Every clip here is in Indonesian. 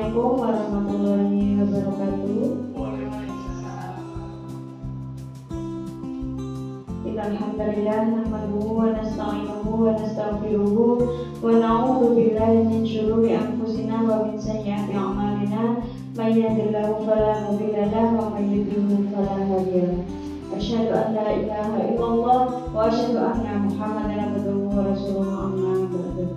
Assalamualaikum warahmatullahi wabarakatuh. Alhamdulillah nahmaduhu wa nasta'inuhu wa nastaghfiruhu wa na'udzu billahi min syururi anfusina wa min sayyiati a'malina may yahdihillahu fala mudilla lahu wa may yudlil fala hadiya lahu. Asyhadu an la ilaha illallah wa asyhadu anna Muhammadan abduhu wa rasuluhu amma ba'du.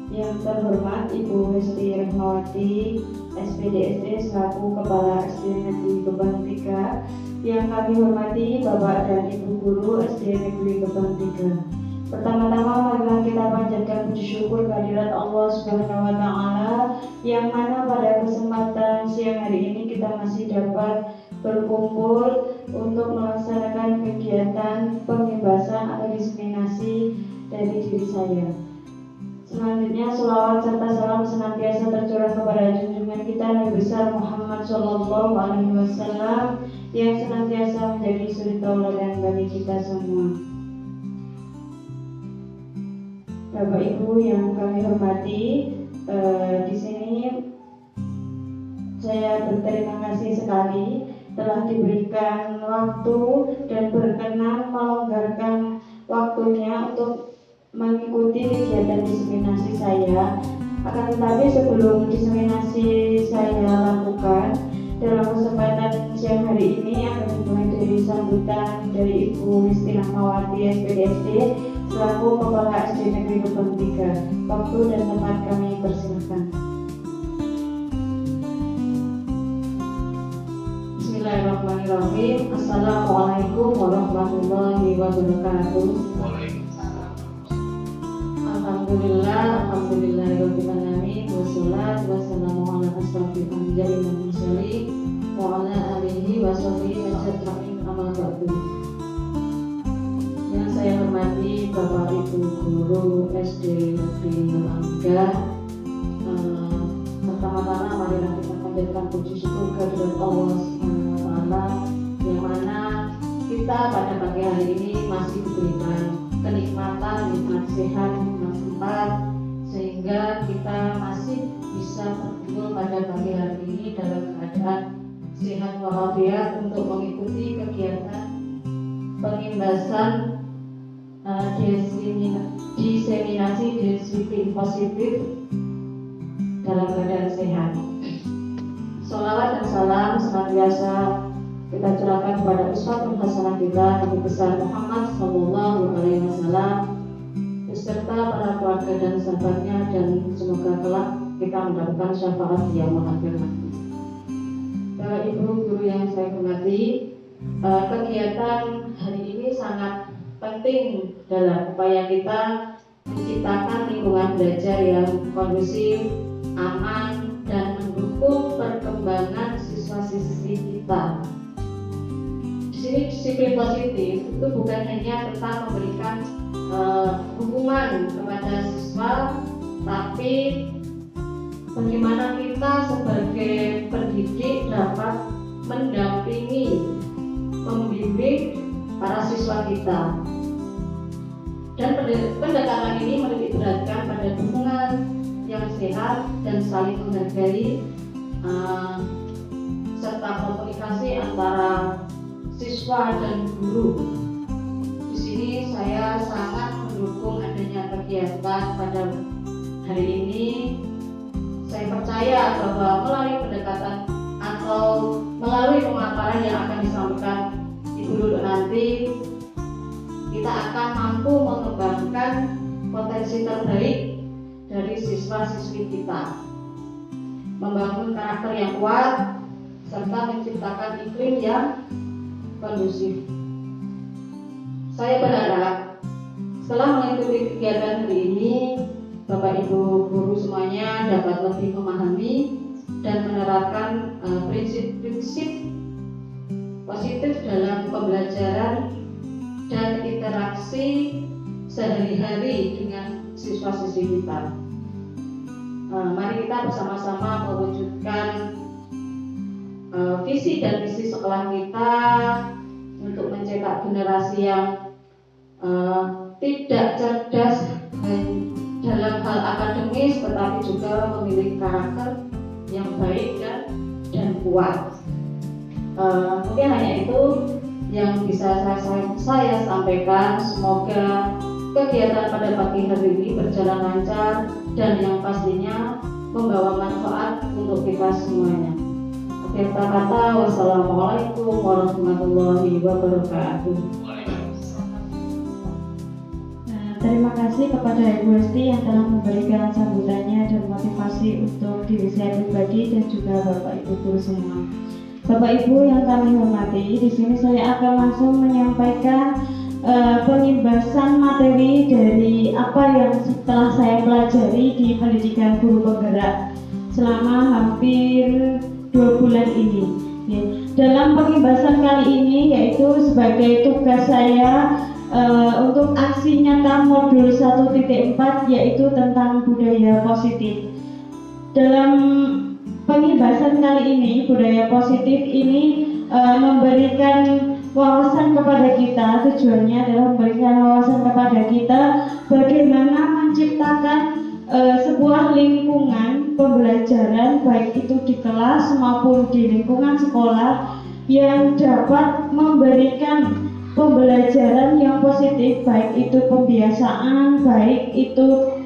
Yang terhormat Ibu Hesti Rahmawati, SPDSD selaku Kepala SD Negeri Gebang 3. Yang kami hormati Bapak dan Ibu Guru SD Negeri Gebang 3. Pertama-tama marilah kita panjatkan puji syukur kehadirat Allah Subhanahu wa taala yang mana pada kesempatan siang hari ini kita masih dapat berkumpul untuk melaksanakan kegiatan pembebasan atau diskriminasi dari diri saya. Selanjutnya sholawat serta salam senantiasa tercurah kepada junjungan kita Nabi besar Muhammad Shallallahu Alaihi Wasallam yang senantiasa menjadi suri tauladan bagi kita semua. Bapak Ibu yang kami hormati, di sini saya berterima kasih sekali telah diberikan waktu dan berkenan melonggarkan waktunya untuk mengikuti kegiatan diseminasi saya. Akan tetapi sebelum diseminasi saya lakukan, dalam kesempatan siang hari ini akan dimulai dari sambutan dari Ibu Hesti Rahmawati SPDSD selaku Kepala SD Negeri Gebang 3. Waktu dan tempat kami persilahkan. Bismillahirrahmanirrahim. Assalamualaikum warahmatullahi wabarakatuh. Alhamdulillahirabbil alamin wassalatu wassalamu ala asrofil anbiya'i wal mursalin wa ala alihi wa sahbihi ajma'in amma ba'du. Yang saya hormati Bapak Ibu Guru SD Negeri Gebang 3. Pertama-tama marilah kita panjatkan puji syukur kehadirat Allah Subhanahu wa taala yang mana kita pada pagi hari ini masih diberikan kenikmatan, nikmat sehat, nikmat sempat, sehingga kita masih bisa berkumpul pada pagi hari ini dalam keadaan sehat walafiat untuk mengikuti kegiatan pengimbasan diseminasi disiplin positif dalam keadaan sehat. Sholawat dan salam senantiasa kita curahkan kepada uswatun hasanah kita Nabi besar Muhammad Sallallahu Alaihi Wasallam beserta para keluarga dan sahabatnya, dan semoga kelak kita mendapatkan syafaat yang akhir nanti. Bapak Ibu Guru yang saya hormati, kegiatan hari ini sangat penting dalam upaya kita menciptakan lingkungan belajar yang kondusif, aman, dan mendukung perkembangan siswa-siswi kita. Di sini disiplin positif itu bukan hanya tentang memberikan hukuman kepada siswa, tapi bagaimana kita sebagai pendidik dapat mendampingi, membimbing para siswa kita. Dan pendekatan ini menitik beratkan pada dukungan yang sehat dan saling menghargai, serta komunikasi antara siswa dan guru. Di sini saya sangat mendukung adanya kegiatan pada hari ini. Saya percaya bahwa melalui pendekatan atau melalui pemaparan yang akan disampaikan Ibu Lulu nanti, kita akan mampu mengembangkan potensi terbaik dari siswa-siswi kita, membangun karakter yang kuat, serta menciptakan iklim yang kondusif. Saya berharap setelah mengikuti kegiatan hari ini, Bapak Ibu Guru semuanya dapat lebih memahami dan menerapkan prinsip-prinsip positif dalam pembelajaran dan interaksi sehari-hari dengan siswa-siswi kita. Mari kita bersama-sama mewujudkan visi dan misi sekolah kita untuk mencetak generasi yang tidak cerdas dalam hal akademik dinamis tetapi juga memiliki karakter yang baik dan kuat. Mungkin hanya itu yang bisa saya sampaikan. Semoga kegiatan pada pagi hari ini berjalan lancar dan yang pastinya membawa manfaat untuk kita semuanya. Akhir kata, wassalamualaikum warahmatullahi wabarakatuh. Terima kasih kepada Ibu Esti yang telah memberikan sambutannya dan motivasi untuk diri saya pribadi dan juga Bapak Ibu guru semua. Bapak Ibu yang kami hormati, di sini saya akan langsung menyampaikan pengibasan materi dari apa yang setelah saya pelajari di pendidikan guru penggerak selama hampir 2 bulan ini. Dalam pengibasan kali ini yaitu sebagai tugas saya untuk aksi nyata modul 1.4 yaitu tentang budaya positif. Dalam pengibasan kali ini, budaya positif ini memberikan wawasan kepada kita. Tujuannya adalah memberikan wawasan kepada kita bagaimana menciptakan sebuah lingkungan pembelajaran baik itu di kelas maupun di lingkungan sekolah yang dapat memberikan pembelajaran yang positif, baik itu pembiasaan, baik itu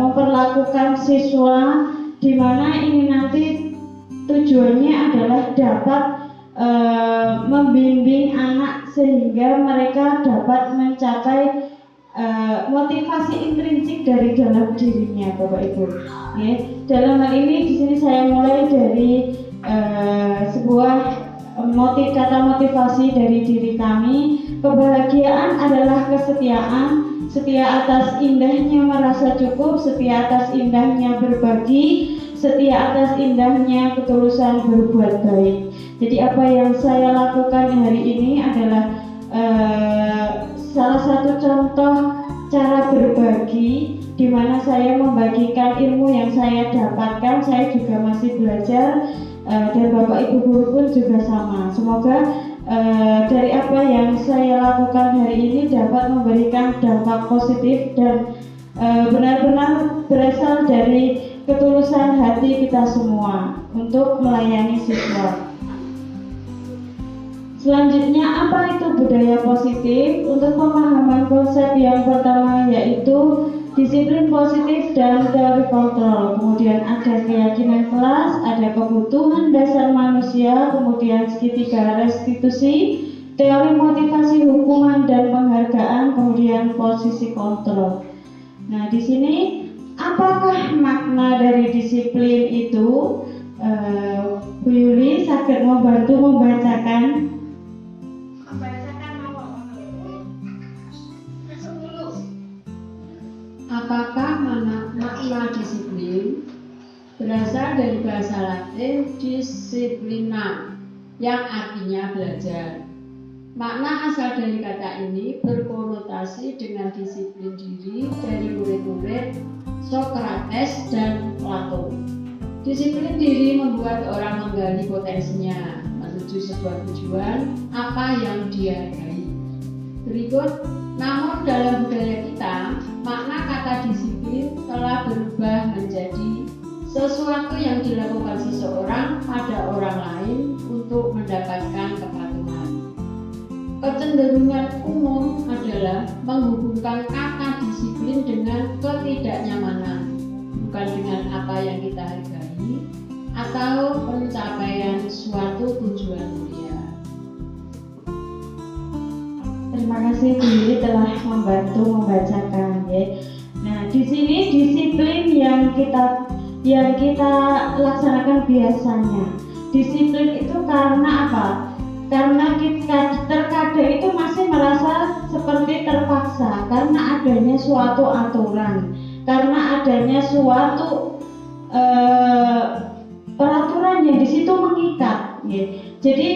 memperlakukan siswa, di mana ini nanti tujuannya adalah dapat membimbing anak sehingga mereka dapat mencapai motivasi intrinsik dari dalam dirinya, Bapak Ibu. Dalam hal ini di sini saya mulai dari sebuah kata motivasi dari diri kami. Kebahagiaan adalah kesetiaan, setia atas indahnya merasa cukup, setia atas indahnya berbagi, setia atas indahnya ketulusan berbuat baik. Jadi apa yang saya lakukan hari ini adalah salah satu contoh cara berbagi, di mana saya membagikan ilmu yang saya dapatkan. Saya juga masih belajar, dan Bapak Ibu guru pun juga sama. Semoga dari apa yang saya lakukan hari ini dapat memberikan dampak positif dan benar-benar berasal dari ketulusan hati kita semua untuk melayani siswa. Selanjutnya, apa itu budaya positif? Untuk pemahaman konsep yang pertama yaitu disiplin positif dan teori kontrol. Kemudian ada keyakinan kelas, ada kebutuhan dasar manusia, kemudian segitiga restitusi, teori motivasi hukuman dan penghargaan, kemudian posisi kontrol. Nah, di sini apakah makna dari disiplin itu? Bu Yuli sakit membantu membacakan. Apakah makna disiplin? Berasal dari bahasa Latin disciplina, yang artinya belajar. Makna asal dari kata ini berkonotasi dengan disiplin diri dari murid-murid Socrates dan Plato. Disiplin diri membuat orang menggali potensinya menuju sebuah tujuan apa yang dihargai. Berikut, namun dalam budaya kita, makna kata disiplin telah berubah menjadi sesuatu yang dilakukan seseorang pada orang lain untuk mendapatkan kepatuhan. Kecenderungan umum adalah menghubungkan kata disiplin dengan ketidaknyamanan, bukan dengan apa yang kita hargai atau pencapaian suatu tujuan mulia. Terima kasih Bu Yuli telah membantu membacakan, ya. Nah, di sini disiplin yang kita laksanakan biasanya. Disiplin itu karena apa? Karena kita terkadang itu masih merasa seperti terpaksa karena adanya suatu aturan, karena adanya suatu peraturan yang di situ mengikat, ya. Jadi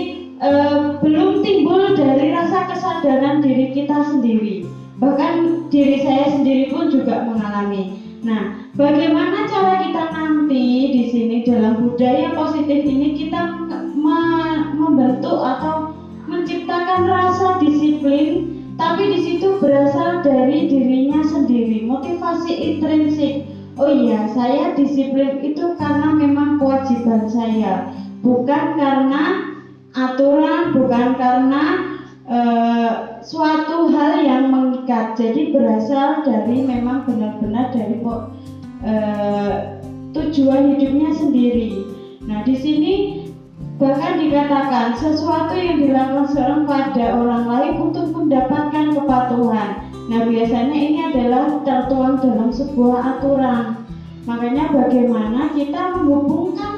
belum timbul dari rasa kesadaran diri kita sendiri. Bahkan diri saya sendiri pun juga mengalami. Nah, bagaimana cara kita nanti di sini dalam budaya positif ini kita membentuk atau menciptakan rasa disiplin, tapi di situ berasal dari dirinya sendiri, motivasi intrinsik oh iya, saya disiplin itu karena memang kewajiban saya, bukan karena aturan, bukan karena suatu hal yang mengikat. Jadi berasal dari memang benar-benar dari tujuan hidupnya sendiri. Nah, di sini bahkan dikatakan sesuatu yang dilakukan seorang pada orang lain untuk mendapatkan kepatuhan. Nah, biasanya ini adalah tertuang dalam sebuah aturan. Makanya bagaimana kita menghubungkan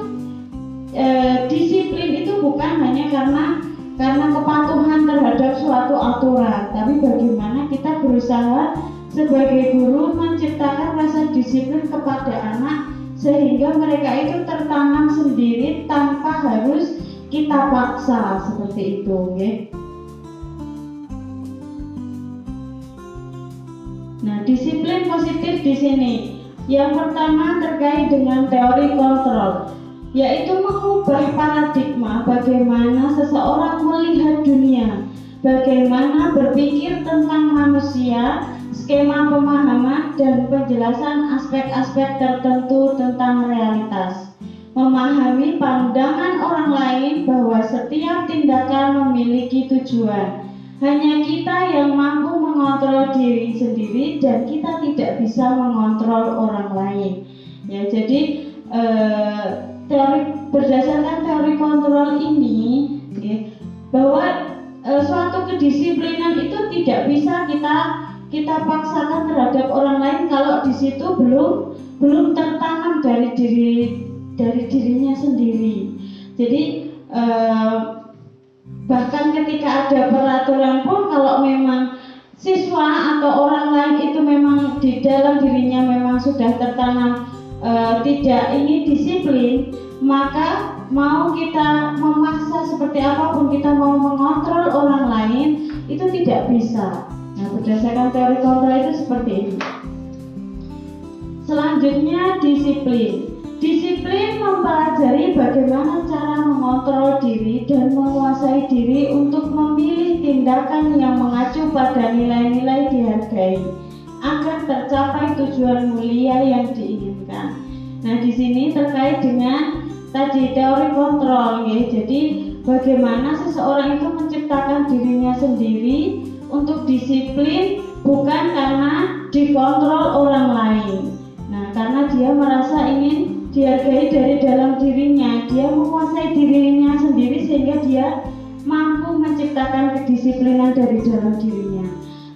disiplin itu bukan hanya karena kepatuhan terhadap suatu aturan, tapi bagaimana kita berusaha sebagai guru menciptakan rasa disiplin kepada anak sehingga mereka itu tertanam sendiri tanpa harus kita paksa seperti itu, ya. Nah, disiplin positif di sini. Yang pertama terkait dengan teori kontrol, yaitu mengubah paradigma bagaimana seseorang melihat dunia, bagaimana berpikir tentang manusia, skema pemahaman dan penjelasan aspek-aspek tertentu tentang realitas. Memahami pandangan orang lain bahwa setiap tindakan memiliki tujuan. Hanya kita yang mampu mengontrol diri sendiri dan kita tidak bisa mengontrol orang lain. Ya, jadi berdasarkan teori kontrol ini, ya, bahwa suatu kedisiplinan itu tidak bisa kita paksakan terhadap orang lain kalau di situ belum tertanam dari dirinya sendiri. Jadi bahkan ketika ada peraturan pun kalau memang siswa atau orang lain itu memang di dalam dirinya memang sudah tertanam tidak ingin disiplin, maka mau kita memaksa seperti apapun kita mau mengontrol orang lain itu tidak bisa. Nah, berdasarkan teori kontrol itu seperti ini. Selanjutnya disiplin. Disiplin mempelajari bagaimana cara mengontrol diri dan menguasai diri untuk memilih tindakan yang mengacu pada nilai-nilai dihargai agar tercapai tujuan mulia yang diinginkan. Nah, di sini terkait dengan tadi teori kontrol, ya. Jadi bagaimana seseorang itu menciptakan dirinya sendiri untuk disiplin bukan karena dikontrol orang lain. Nah, karena dia merasa ingin dihargai dari dalam dirinya, dia menguasai dirinya sendiri sehingga dia mampu menciptakan kedisiplinan dari dalam dirinya.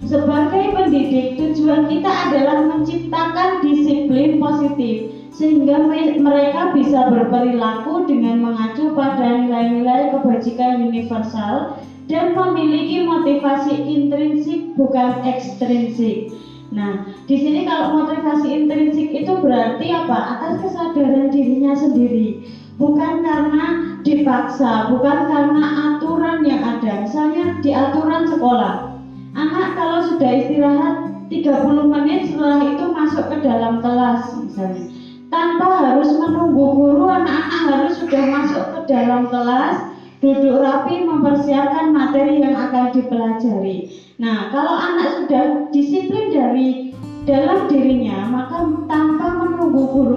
Sebagai pendidik, tujuan kita adalah menciptakan disiplin positif sehingga mereka bisa berperilaku dengan mengacu pada nilai-nilai kebajikan universal dan memiliki motivasi intrinsik bukan ekstrinsik. Nah, di sini kalau motivasi intrinsik itu berarti apa? Atas kesadaran dirinya sendiri, bukan karena dipaksa, bukan karena aturan yang ada. Misalnya di aturan sekolah, anak kalau sudah istirahat 30 menit setelah itu masuk ke dalam kelas misalnya, tanpa harus menunggu guru, anak-anak harus sudah masuk ke dalam kelas, duduk rapi mempersiapkan materi yang akan dipelajari. Nah, kalau anak sudah disiplin dari dalam dirinya, maka tanpa menunggu guru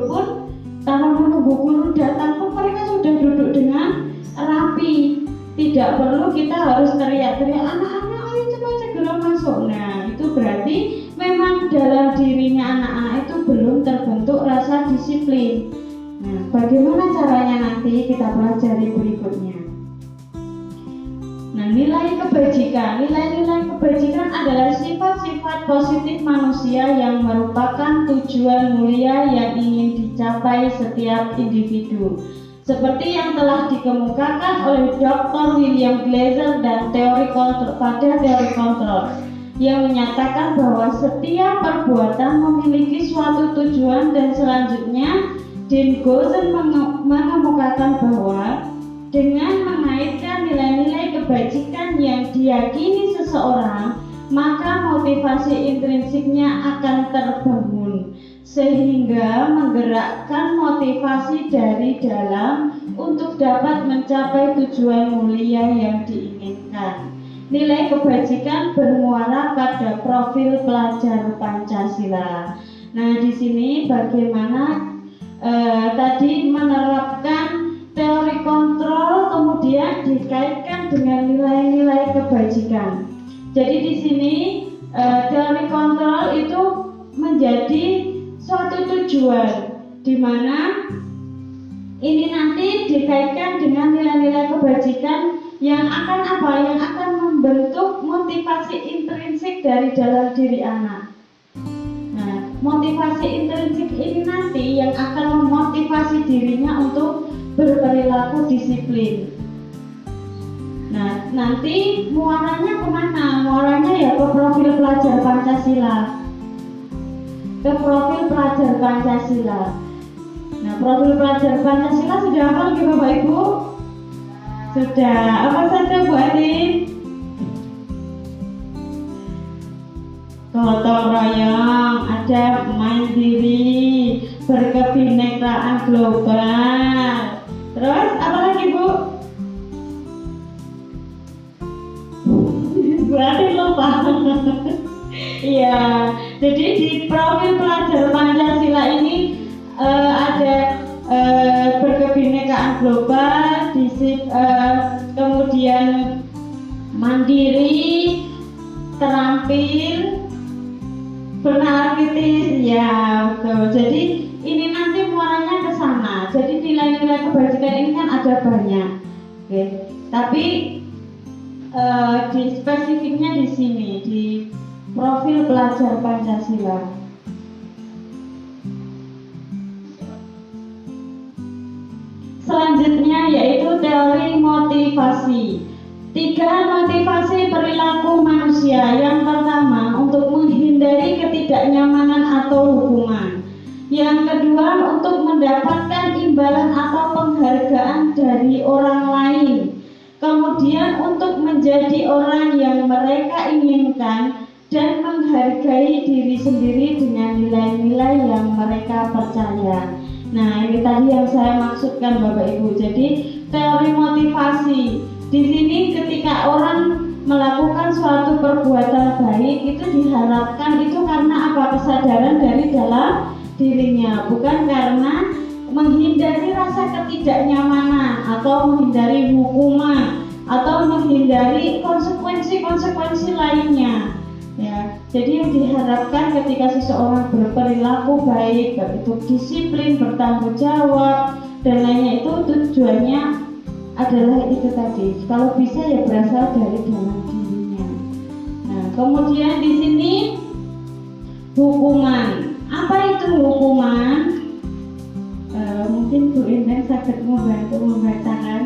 datang pun mereka sudah duduk dengan rapi. Tidak perlu kita harus teriak-teriak, anak-anak ayo cepat segera masuk. Nah, itu berarti memang dalam dirinya anak-anak itu belum terbentuk rasa disiplin. Nah, bagaimana caranya nanti kita pelajari berikutnya. Nah, nilai kebajikan adalah sifat-sifat positif manusia yang merupakan tujuan mulia yang ingin dicapai setiap individu. Seperti yang telah dikemukakan oleh Dr. William Glasser dan teori kontrol yang menyatakan bahwa setiap perbuatan memiliki suatu tujuan dan selanjutnya Dean Goosen mengemukakan bahwa dengan mengaitkan nilai-nilai kebajikan yang diyakini seseorang, maka motivasi intrinsiknya akan terbangun sehingga menggerakkan motivasi dari dalam untuk dapat mencapai tujuan mulia yang diinginkan. Nilai kebajikan bermuara pada profil pelajar Pancasila. Nah, di sini bagaimana tadi menerapkan teori kontrol kemudian dikaitkan dengan nilai-nilai kebajikan. Jadi di sini teori kontrol itu menjadi suatu tujuan di mana ini nanti dikaitkan dengan nilai-nilai kebajikan yang akan apa? Yang akan membentuk motivasi intrinsik dari dalam diri anak. Nah, motivasi intrinsik ini nanti yang akan memotivasi dirinya untuk berperilaku disiplin. Nah, nanti muaranya kemana? Muaranya ya ke profil pelajar Pancasila. Ke profil pelajar Pancasila. Nah, profil pelajar Pancasila sudah apa lagi Bapak Ibu? Sudah. Apa saja Bu Adin? Gotong royong, ada mandiri, berkebinekaan global. Terus apa lagi Bu? Berarti lupa. Iya, jadi di profil pelajar Pancasila ini ada berkebinekaan global, kemudian mandiri, terampil, benar kritis, ya betul. Jadi ini nanti muaranya ke sana. Jadi nilai-nilai kebajikan ini kan ada banyak, oke. Tapi di spesifiknya di sini di profil pelajar Pancasila. Selanjutnya yaitu teori motivasi. 3 motivasi perilaku manusia. Yang pertama untuk menghindari ketidaknyamanan atau hukuman. Yang kedua untuk mendapatkan imbalan atau penghargaan dari orang lain. Kemudian untuk menjadi orang yang mereka inginkan dan menghargai diri sendiri dengan nilai-nilai yang mereka percaya. Nah, ini tadi yang saya maksudkan Bapak Ibu. Jadi teori motivasi di sini ketika orang melakukan suatu perbuatan baik itu diharapkan itu karena apa? Kesadaran dari dalam dirinya, bukan karena menghindari rasa ketidaknyamanan atau menghindari hukuman atau menghindari konsekuensi-konsekuensi lainnya. Ya, jadi yang diharapkan ketika seseorang berperilaku baik, itu disiplin, bertanggung jawab dan lainnya itu tujuannya adalah itu tadi. Kalau bisa ya berasal dari dalam dirinya. Nah, kemudian di sini hukuman. Apa itu hukuman? Mungkin Bu Endang sakit membantu membacakan.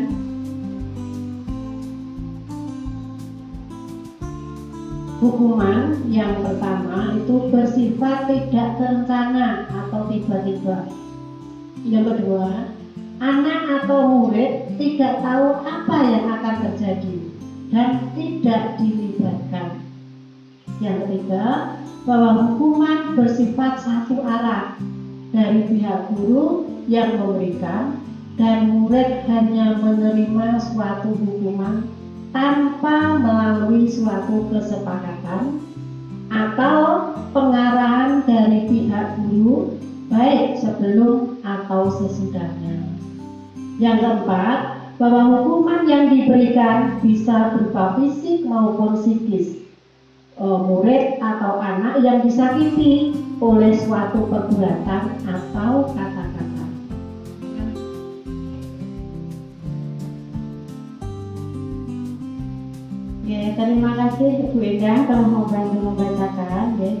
Hukuman yang pertama itu bersifat tidak terencana atau tiba-tiba. Yang kedua, anak atau murid tidak tahu apa yang akan terjadi dan tidak dilibatkan. Yang ketiga, bahwa hukuman bersifat satu arah dari pihak guru yang memberikan dan murid hanya menerima suatu hukuman tanpa melalui suatu kesepakatan atau pengarahan dari pihak guru baik sebelum atau sesudahnya. Yang keempat, bahwa hukuman yang diberikan bisa berupa fisik maupun psikis. Murid atau anak yang disakiti oleh suatu perbuatan atau kata-kata. Ya, terima kasih Bu Endang telah membantu membacakan. Ya.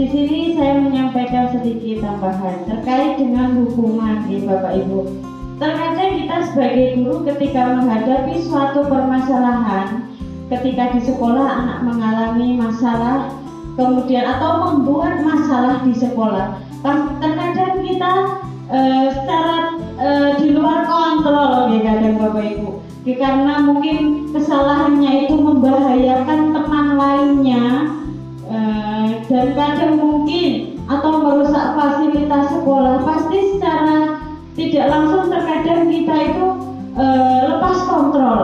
Di sini saya menyampaikan sedikit tambahan terkait dengan hukuman, ya Bapak Ibu. Terkadang kita sebagai guru ketika menghadapi suatu permasalahan, ketika di sekolah anak mengalami masalah, kemudian atau membuat masalah di sekolah, terkadang kita secara di luar kontrol, ya kadang Bapak Ibu. Karena mungkin kesalahannya itu membahayakan teman lainnya, dan kadang mungkin atau merusak fasilitas sekolah, pasti secara tidak langsung terkadang kita itu lepas kontrol.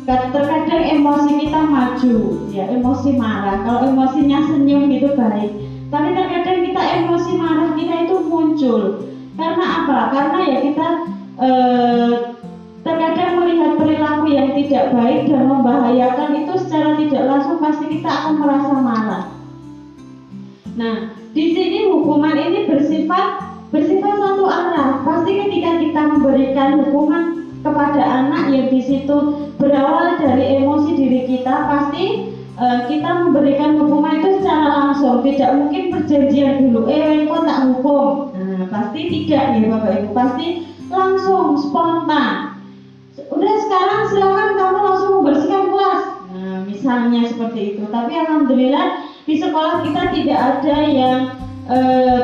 Terkadang emosi kita maju, ya emosi marah. Kalau emosinya senyum itu baik, tapi terkadang kita muncul. Karena apa? Karena ya kita terkadang melihat perilaku yang tidak baik dan membahayakan itu secara tidak langsung pasti kita akan merasa marah. Nah, di sini hukuman ini bersifat satu arah. Pasti ketika kita memberikan hukuman kepada anak yang di situ berawal dari emosi diri kita, pasti kita memberikan hukuman itu secara langsung. Tidak mungkin perjanjian dulu, kok tak hukum. Nah, pasti tidak ya Bapak Ibu, pasti langsung spontan. Udah sekarang silakan kamu langsung membersihkan kelas. Nah, misalnya seperti itu. Tapi alhamdulillah di sekolah kita tidak ada yang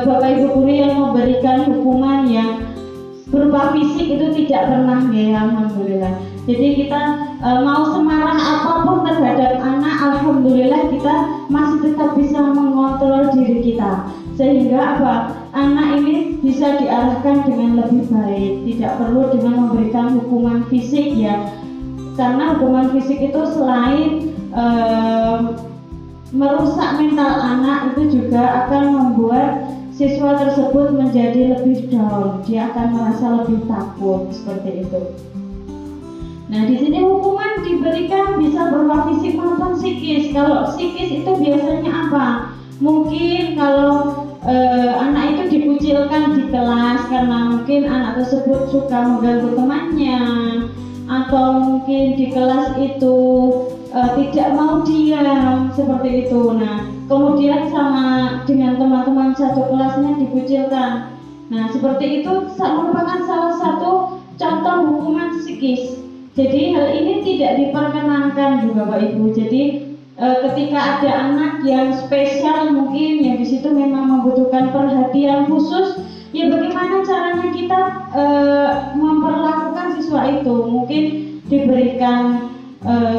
Bapak Ibu guru yang memberikan hukuman yang berupa fisik, itu tidak pernah ya, alhamdulillah. Jadi kita mau semarah apapun terhadap anak, alhamdulillah kita masih tetap bisa mengontrol diri kita, sehingga apa, anak ini bisa diarahkan dengan lebih baik. Tidak perlu dengan memberikan hukuman fisik ya, karena hukuman fisik itu selain merusak mental anak, itu juga akan membuat siswa tersebut menjadi lebih down, dia akan merasa lebih takut, seperti itu. Nah, di sini hukuman diberikan bisa berupa fisik maupun psikis. Kalau psikis itu biasanya apa? Mungkin kalau anak itu dikucilkan di kelas karena mungkin anak tersebut suka mengganggu temannya, atau mungkin di kelas itu tidak mau diam, seperti itu. Nah, kemudian sama dengan teman-teman satu kelasnya dikucilkan. Nah, seperti itu merupakan salah satu contoh hukuman psikis. Jadi hal ini tidak diperkenankan juga Bapak Ibu. Jadi ketika ada anak yang spesial mungkin yang di situ memang membutuhkan perhatian khusus, ya bagaimana caranya kita memperlakukan siswa itu? Mungkin diberikan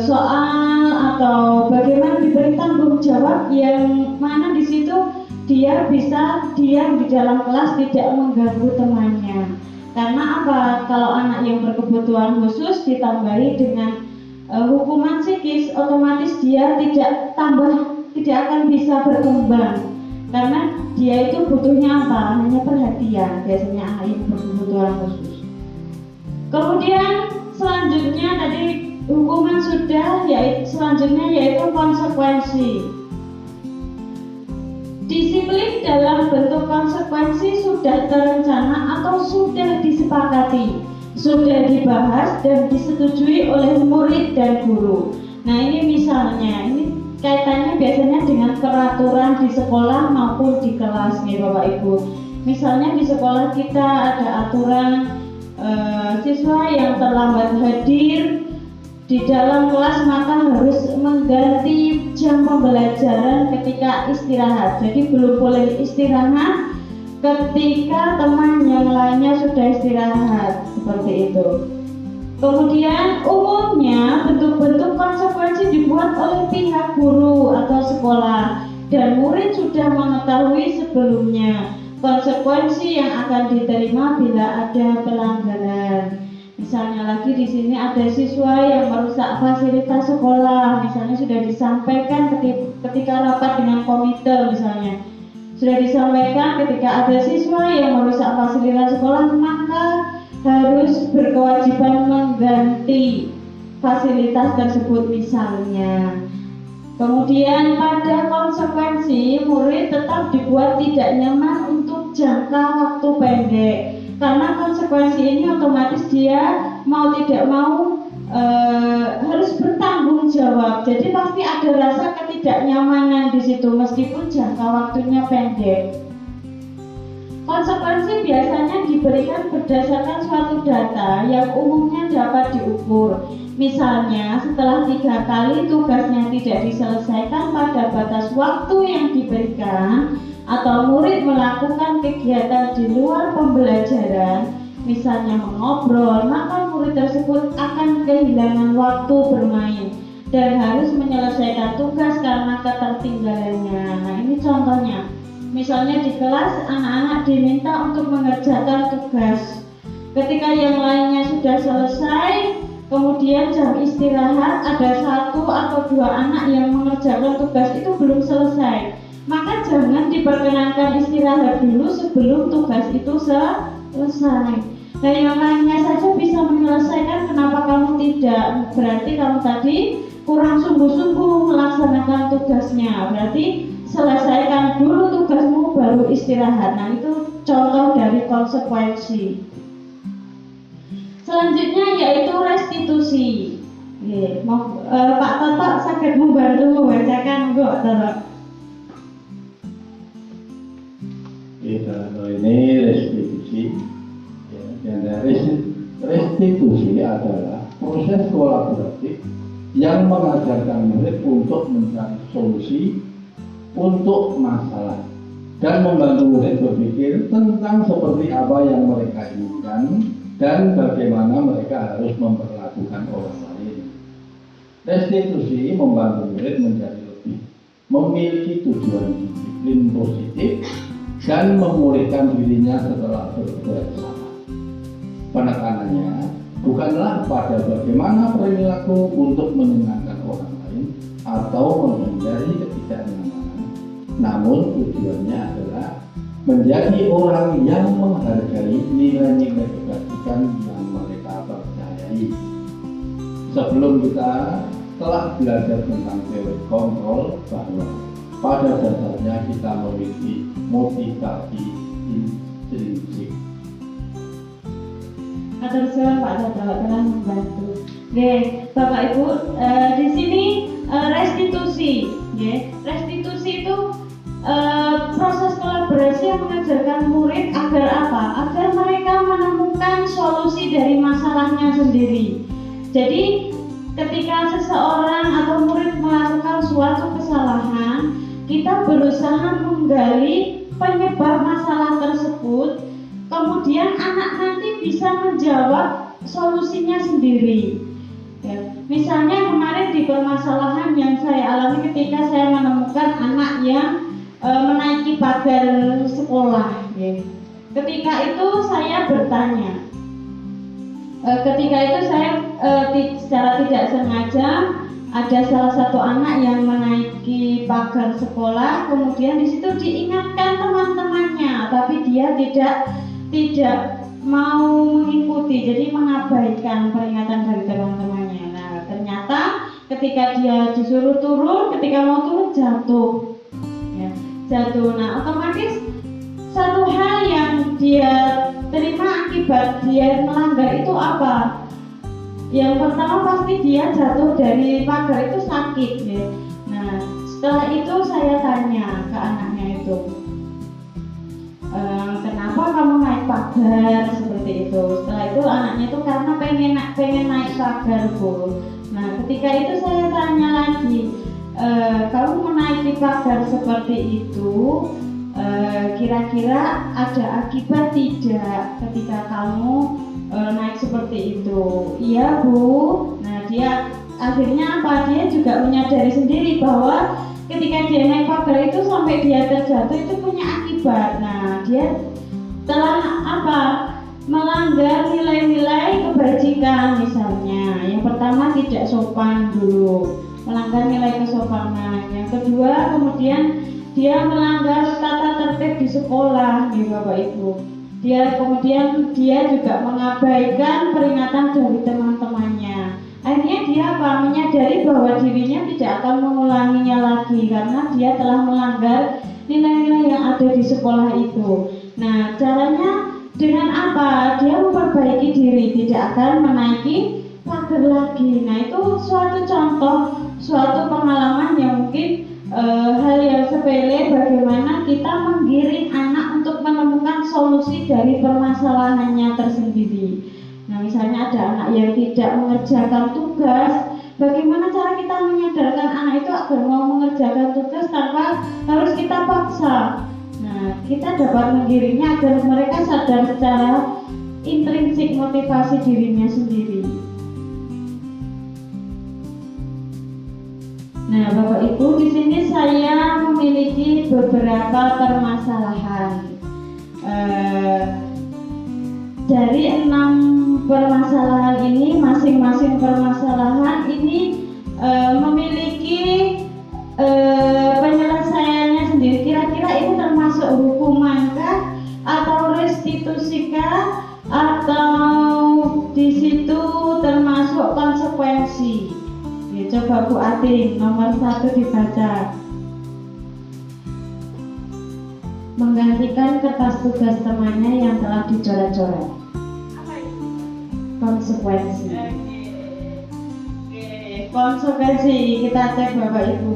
soal atau bagaimana diberi tanggung jawab yang mana di situ dia bisa diam di dalam kelas, tidak mengganggu temannya. Karena apa? Kalau anak yang berkebutuhan khusus ditambahi dengan hukuman psikis, otomatis dia tidak akan bisa berkembang, karena dia itu butuhnya apa? Hanya perhatian, biasanya anak yang berkebutuhan khusus. Kemudian selanjutnya tadi hukuman sudah, selanjutnya yaitu konsekuensi. Disiplin dalam bentuk konsekuensi sudah terencana atau sudah disepakati, sudah dibahas dan disetujui oleh murid dan guru. Nah, ini misalnya, ini kaitannya biasanya dengan peraturan di sekolah maupun di kelas nih Bapak Ibu. Misalnya di sekolah kita ada aturan siswa yang terlambat hadir di dalam kelas maka harus mengganti jam pembelajaran ketika istirahat. Jadi belum boleh istirahat ketika teman yang lainnya sudah istirahat, seperti itu. Kemudian umumnya bentuk-bentuk konsekuensi dibuat oleh pihak guru atau sekolah dan murid sudah mengetahui sebelumnya konsekuensi yang akan diterima bila ada pelanggaran. Misalnya lagi di sini ada siswa yang merusak fasilitas sekolah, misalnya sudah disampaikan ketika rapat dengan komite, misalnya sudah disampaikan ketika ada siswa yang merusak fasilitas sekolah maka harus berkewajiban mengganti fasilitas tersebut misalnya. Kemudian pada konsekuensi murid tetap dibuat tidak nyaman untuk jangka waktu pendek. Karena konsekuensi ini otomatis dia mau tidak mau harus bertanggung jawab. Jadi pasti ada rasa ketidaknyamanan di situ meskipun jangka waktunya pendek. Konsekuensi biasanya diberikan berdasarkan suatu data yang umumnya dapat diukur. Misalnya setelah 3 kali tugasnya tidak diselesaikan pada batas waktu yang diberikan, atau murid melakukan kegiatan di luar pembelajaran, misalnya mengobrol, maka murid tersebut akan kehilangan waktu bermain dan harus menyelesaikan tugas karena ketertinggalannya. Nah, ini contohnya. Misalnya di kelas anak-anak diminta untuk mengerjakan tugas. Ketika yang lainnya sudah selesai, kemudian jam istirahat ada 1 atau 2 anak yang mengerjakan tugas itu belum selesai. maka jangan diperkenankan istirahat dulu sebelum tugas itu selesai. Nah, yang lainnya saja bisa menyelesaikan, kenapa kamu tidak? Berarti kamu tadi kurang sungguh-sungguh melaksanakan tugasnya. Berarti selesaikan dulu tugasmu baru istirahat. Nah, itu contoh dari konsekuensi. Selanjutnya yaitu restitusi. Pak Toto sakit membantu membacakan kok, Toto. Dalam hal ini restitusi. Dan restitusi adalah proses kolaboratif yang mengajarkan murid untuk mencari solusi untuk masalah dan membantu murid berpikir tentang seperti apa yang mereka inginkan dan bagaimana mereka harus memperlakukan orang lain. Restitusi membantu murid menjadi lebih memiliki tujuan disiplin positif dan memulihkan dirinya setelah berbuat salah. Penekanannya bukanlah pada bagaimana perilaku untuk menyenangkan orang lain atau menghindari ketidaknyamanan, namun tujuannya adalah menjadi orang yang menghargai nilai-nilai kebajikan yang mereka percayai. Sebelum kita telah belajar tentang teori kontrol bahwa pada dasarnya kita memiliki motivasi intrinsik. Atur suwun Pak Toto telah membantu. Oke, Bapak Ibu, di sini restitusi, restitusi itu proses kolaborasi yang mengajarkan murid agar apa? Agar mereka menemukan solusi dari masalahnya sendiri. Jadi ketika seseorang atau murid melakukan suatu kesalahan, kita berusaha menggali penyebab masalah tersebut. Kemudian anak nanti bisa menjawab solusinya sendiri. Ya, misalnya kemarin di permasalahan yang saya alami ketika saya menemukan anak yang menaiki pagar sekolah. Ya. Ketika itu saya bertanya. Ketika itu saya secara tidak sengaja ada salah satu anak yang menaiki pagar sekolah, kemudian di situ diingatkan teman-temannya, tapi dia tidak mau mengikuti, jadi mengabaikan peringatan dari teman-temannya. Nah, ternyata ketika dia disuruh turun, ketika mau turun jatuh, ya, jatuh. Nah, otomatis satu hal yang dia terima akibat dia melanggar itu apa? Yang pertama pasti dia jatuh dari pagar itu sakit, ya. Nah, setelah itu saya tanya ke anaknya itu, kenapa kamu naik pagar seperti itu? Setelah itu anaknya itu karena pengen naik pagar, Bu. Nah, ketika itu saya tanya lagi, kamu menaiki pagar seperti itu, kira-kira ada akibat tidak ketika kamu naik seperti itu? Iya, Bu. Nah, dia akhirnya apa? Dia juga menyadari sendiri bahwa ketika dia naik pagar itu sampai dia terjatuh itu punya akibat. Nah, dia telah apa? Melanggar nilai-nilai kebajikan misalnya. Yang pertama tidak sopan dulu, melanggar nilai kesopanan. Yang kedua kemudian dia melanggar tata tertib di sekolah, nih Bapak Ibu. Kemudian dia juga mengabaikan peringatan dari teman-temannya. Akhirnya dia apa? Menyadari bahwa dirinya tidak akan mengulanginya lagi karena dia telah melanggar nilai-nilai yang ada di sekolah itu. Nah, caranya dengan apa? Dia memperbaiki diri, tidak akan menaiki pagar lagi. Nah, itu suatu contoh, suatu pengalaman yang mungkin hal yang sepele bagaimana kita menggiring anak untuk menemukan solusi dari permasalahannya tersendiri. Nah, misalnya ada anak yang tidak mengerjakan tugas, bagaimana cara kita menyadarkan anak itu agar mau mengerjakan tugas tanpa harus kita paksa. Nah, kita dapat menggiringnya agar mereka sadar secara intrinsik motivasi dirinya sendiri. Nah, Bapak Ibu, di sini saya memiliki beberapa permasalahan. Dari 6 permasalahan ini, masing-masing permasalahan ini memiliki penyelesaiannya sendiri. termasuk hukuman kah atau restitusi kah atau di situ termasuk konsekuensi? Ya, coba Bu Ati nomor 1 dibaca. Menggantikan kertas tugas temannya yang telah dicoret-coret. Konsekuensi. Konsekuensi kita cek Bapak Ibu.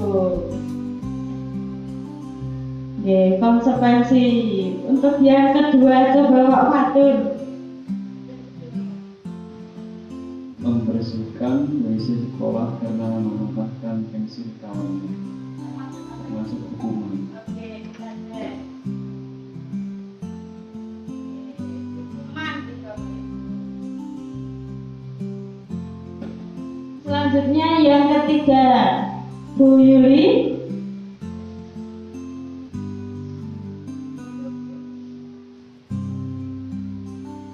Konsekuensi untuk yang kedua coba Bapak Fatur. Membersihkan WC sekolah karena menumpahkan pensil kawannya, termasuk hukuman. Selanjutnya yang ketiga, Bu Yuli.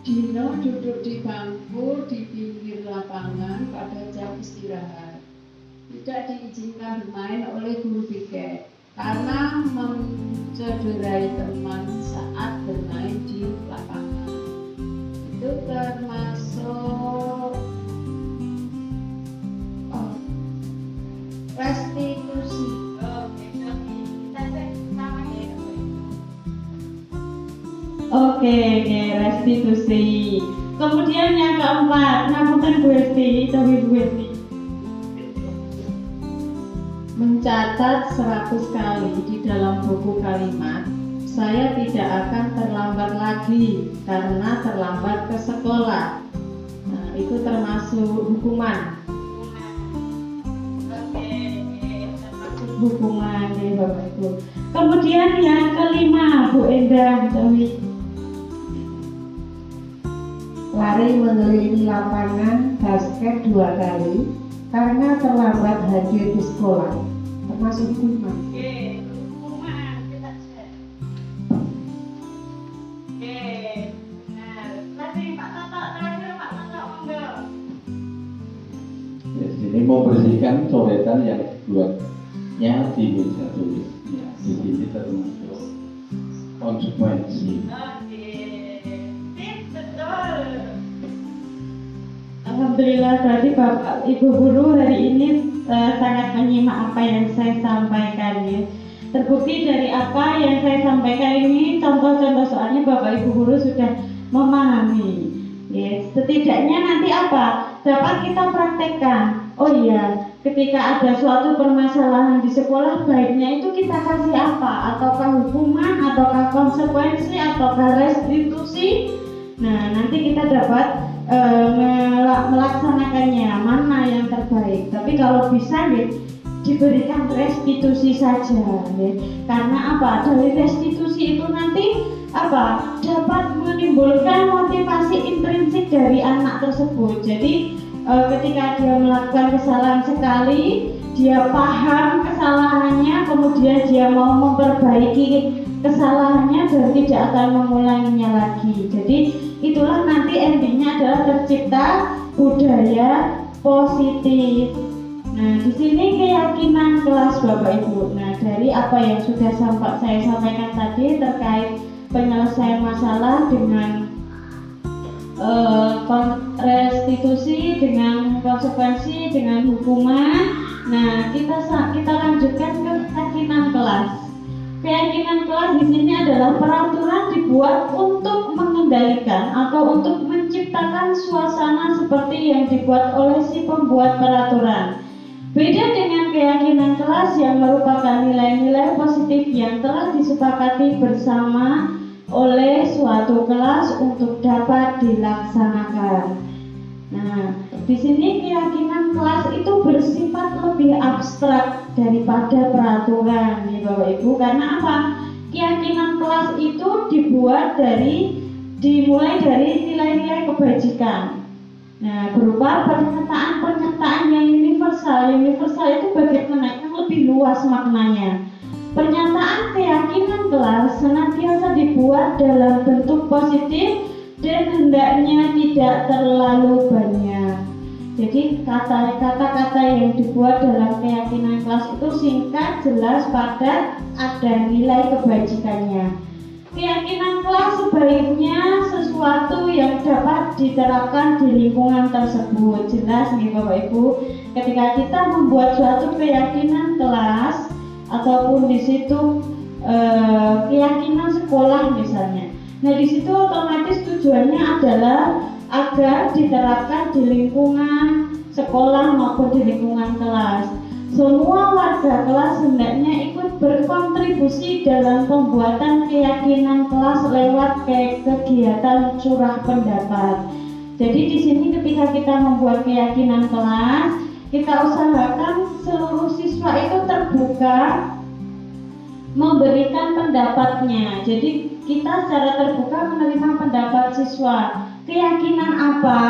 Dino duduk di bangku di pinggir lapangan pada jam istirahat. Tidak diizinkan bermain oleh guru piket karena mencederai teman saat bermain di lapangan. Itu termasuk restitusi. Oke, restitusi. Kemudian yang keempat, ngapunten Bu Esti, tapi Bu Esti. Mencatat 100 kali di dalam buku kalimat, saya tidak akan terlambat lagi karena terlambat ke sekolah. Nah, itu termasuk hukuman. Hukuman ya Bapak Ibu. Kemudian yang kelima, Bu Endang Dewi. Lari mengelilingi lapangan basket 2 kali karena terlambat hadir di sekolah, termasuk hukuman. Hukuman kita cek. Benar. Tadi Pak Toto terakhir, Pak Toto monggo. Ya, sini membersihkan coretan yang dibuatnya di meja tulis. Ya, di sini termasuk konsekuensi. Betul. Alhamdulillah tadi Bapak Ibu guru hari ini sangat menyimak apa yang saya sampaikan ya. Terbukti dari apa yang saya sampaikan ini contoh-contoh soalnya Bapak Ibu guru sudah memahami. Ya, setidaknya nanti apa? Dapat kita praktekkan. Oh iya, ketika ada suatu permasalahan di sekolah baiknya itu kita kasih apa? Ataukah hukuman, ataukah konsekuensi, ataukah restitusi? Nah, nanti kita dapat melaksanakannya mana yang terbaik. Tapi kalau bisa ya, diberikan restitusi saja ya. Karena apa? Dari restitusi itu nanti apa? Dapat menimbulkan motivasi intrinsik dari anak tersebut. Jadi ketika dia melakukan kesalahan sekali, dia paham kesalahannya, kemudian dia mau memperbaiki kesalahannya dan tidak akan mengulanginya lagi. Jadi itulah nanti endingnya adalah tercipta budaya positif. Nah, di sini keyakinan kelas Bapak Ibu. Nah, dari apa yang sudah saya sampaikan tadi terkait penyelesaian masalah dengan restitusi, dengan konsekuensi, dengan hukuman. Nah, kita lanjutkan ke keyakinan kelas. Keyakinan kelas di sini adalah peraturan dibuat untuk mengendalikan atau untuk menciptakan suasana seperti yang dibuat oleh si pembuat peraturan. Beda dengan keyakinan kelas yang merupakan nilai-nilai positif yang telah disepakati bersama oleh suatu kelas untuk dapat dilaksanakan. Nah, di sini keyakinan kelas itu bersifat lebih abstrak daripada peraturan, ya Bapak Ibu. Karena apa? Keyakinan kelas itu dimulai dari nilai-nilai kebajikan. Nah, berupa pernyataan yang universal. Universal itu bagaimana? Yang lebih luas maknanya. Pernyataan keyakinan kelas senantiasa dibuat dalam bentuk positif dan hendaknya tidak terlalu banyak. Jadi kata-kata yang dibuat dalam keyakinan kelas itu singkat, jelas, padat, ada nilai kebajikannya. Keyakinan kelas sebaiknya sesuatu yang dapat diterapkan di lingkungan tersebut. Jelas nih Bapak Ibu, ketika kita membuat suatu keyakinan kelas ataupun di situ keyakinan sekolah misalnya. Nah di situ otomatis tujuannya adalah agar diterapkan di lingkungan sekolah maupun di lingkungan kelas. Semua warga kelas hendaknya ikut berkontribusi dalam pembuatan keyakinan kelas lewat kegiatan curah pendapat. Jadi di sini ketika kita membuat keyakinan kelas, kita usahakan seluruh siswa itu terbuka memberikan pendapatnya. Jadi kita secara terbuka menerima pendapat siswa. Keyakinan apa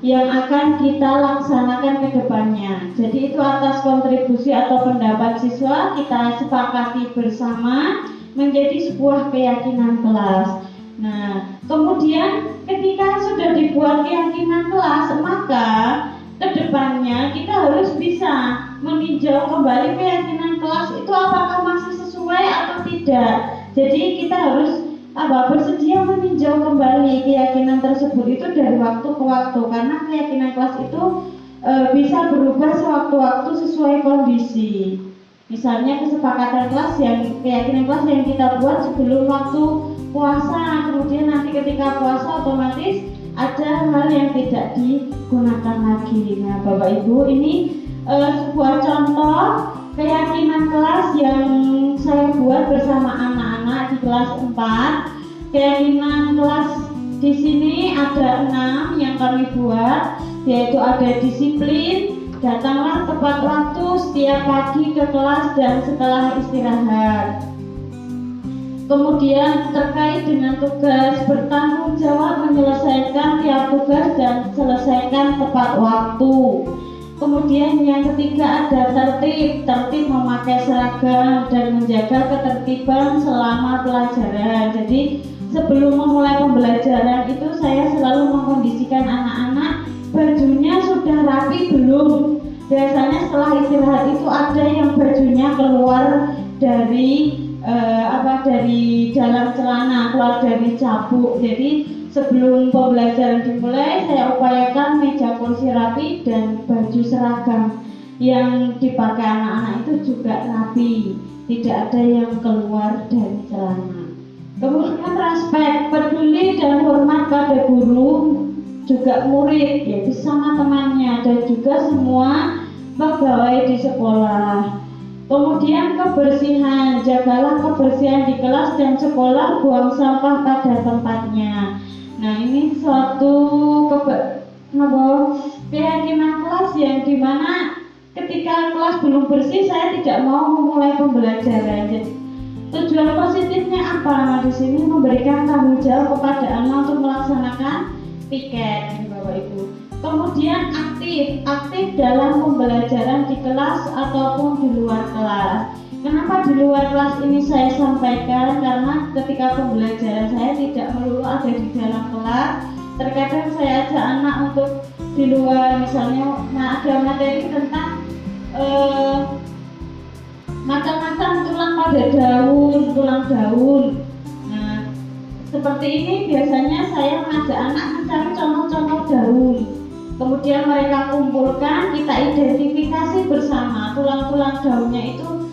yang akan kita laksanakan ke depannya. Jadi itu atas kontribusi atau pendapat siswa kita sepakati bersama menjadi sebuah keyakinan kelas. Nah, kemudian ketika sudah dibuat keyakinan kelas, maka ke depannya kita harus bisa meninjau kembali keyakinan kelas itu apakah masih sesuai atau tidak. Jadi kita harus bersedia meninjau kembali keyakinan tersebut itu dari waktu ke waktu, karena keyakinan kelas itu bisa berubah sewaktu-waktu sesuai kondisi. Misalnya kesepakatan kelas keyakinan kelas yang kita buat sebelum waktu puasa, kemudian nanti ketika puasa otomatis ada hal yang tidak digunakan lagi. Nah Bapak Ibu, ini sebuah contoh keyakinan kelas yang saya buat bersama anak-anak di kelas 4. Keyakinan kelas di sini ada 6 yang kami buat, yaitu ada disiplin, datanglah tepat waktu setiap pagi ke kelas dan setelah istirahat. Kemudian terkait dengan tugas, bertanggung jawab menyelesaikan tiap tugas dan selesaikan tepat waktu. Kemudian yang ketiga ada tertib memakai seragam dan menjaga ketertiban selama pelajaran. Jadi sebelum memulai pembelajaran itu saya selalu mengkondisikan anak-anak bajunya sudah rapi belum. Biasanya setelah istirahat itu ada yang bajunya keluar dari dari dalam celana, keluar dari cabuk. Jadi sebelum pembelajaran dimulai, saya upayakan meja kursi rapi dan baju seragam yang dipakai anak-anak itu juga rapi, tidak ada yang keluar dari celana. Kemudian respek, peduli dan hormat pada guru, juga murid, yaitu sama temannya dan juga semua pegawai di sekolah. Kemudian kebersihan, jagalah kebersihan di kelas dan sekolah, buang sampah pada tempatnya. Nah ini suatu keyakinan kelas yang dimana ketika kelas belum bersih saya tidak mau memulai pembelajaran. Jadi, tujuan positifnya apa? Nah, di sini memberikan tanggung jawab kepada anak untuk melaksanakan piket, Bapak Ibu. Kemudian aktif dalam pembelajaran di kelas ataupun di luar kelas. Kenapa di luar kelas ini saya sampaikan? Karena ketika pembelajaran saya tidak melulu ada di dalam kelas. Terkadang saya ajak anak untuk di luar, misalnya ada materi tentang macam-macam tulang pada tulang daun. Nah, seperti ini biasanya saya mengajak anak mencari contoh-contoh daun. Kemudian mereka kumpulkan, kita identifikasi bersama tulang-tulang daunnya itu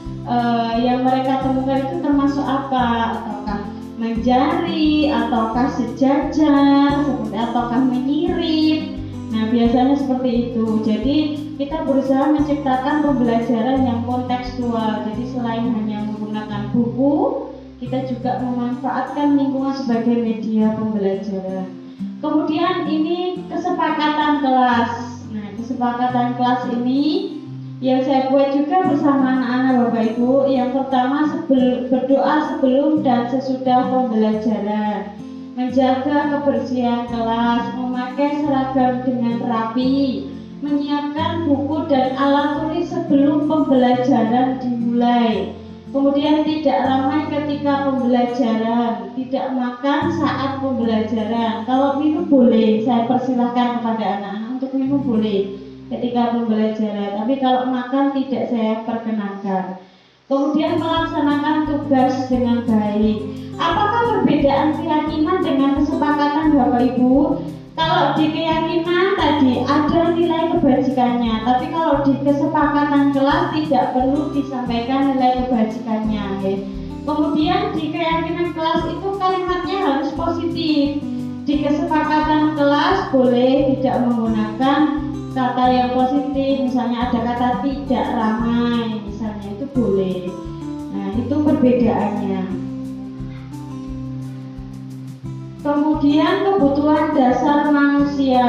yang mereka temukan itu termasuk apa, ataukah menjari, ataukah sejajar, ataukah menyirip. Nah biasanya seperti itu. Jadi kita berusaha menciptakan pembelajaran yang kontekstual. Jadi selain hanya menggunakan buku, kita juga memanfaatkan lingkungan sebagai media pembelajaran. Kemudian ini kesepakatan kelas. Nah kesepakatan kelas ini yang saya buat juga bersama anak-anak Bapak Ibu. Yang pertama berdoa sebelum dan sesudah pembelajaran, menjaga kebersihan kelas, memakai seragam dengan rapi, menyiapkan buku dan alat tulis sebelum pembelajaran dimulai. Kemudian tidak ramai ketika pembelajaran, tidak makan saat pembelajaran. Kalau minum boleh, saya persilahkan kepada anak-anak untuk minum boleh. ketika pembelajaran. Tapi kalau makan tidak saya perkenankan. Kemudian melaksanakan tugas dengan baik. Apakah perbedaan keyakinan dengan kesepakatan Bapak Ibu? Kalau di keyakinan tadi ada nilai kebajikannya, tapi kalau di kesepakatan kelas tidak perlu disampaikan nilai kebajikannya. Ya. Kemudian di keyakinan kelas itu kalimatnya harus positif. Di kesepakatan kelas boleh tidak menggunakan kata yang positif, misalnya ada kata tidak ramai, misalnya itu boleh. Nah, itu perbedaannya. Kemudian kebutuhan dasar manusia.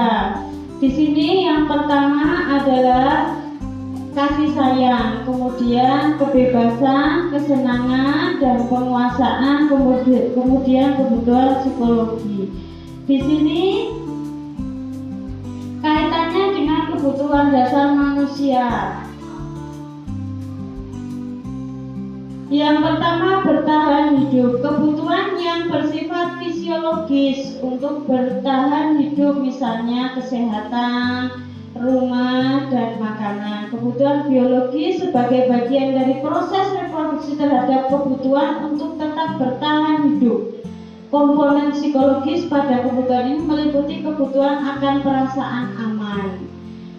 Di sini yang pertama adalah kasih sayang, kemudian kebebasan, kesenangan, dan penguasaan, kemudian kebutuhan psikologi. Di sini kaitannya dengan kebutuhan dasar manusia. Yang pertama, bertahan hidup. Kebutuhan yang bersifat fisiologis untuk bertahan hidup, misalnya kesehatan, rumah, dan makanan. Kebutuhan biologis sebagai bagian dari proses reproduksi terhadap kebutuhan untuk tetap bertahan hidup. Komponen psikologis pada kebutuhan ini meliputi kebutuhan akan perasaan aman.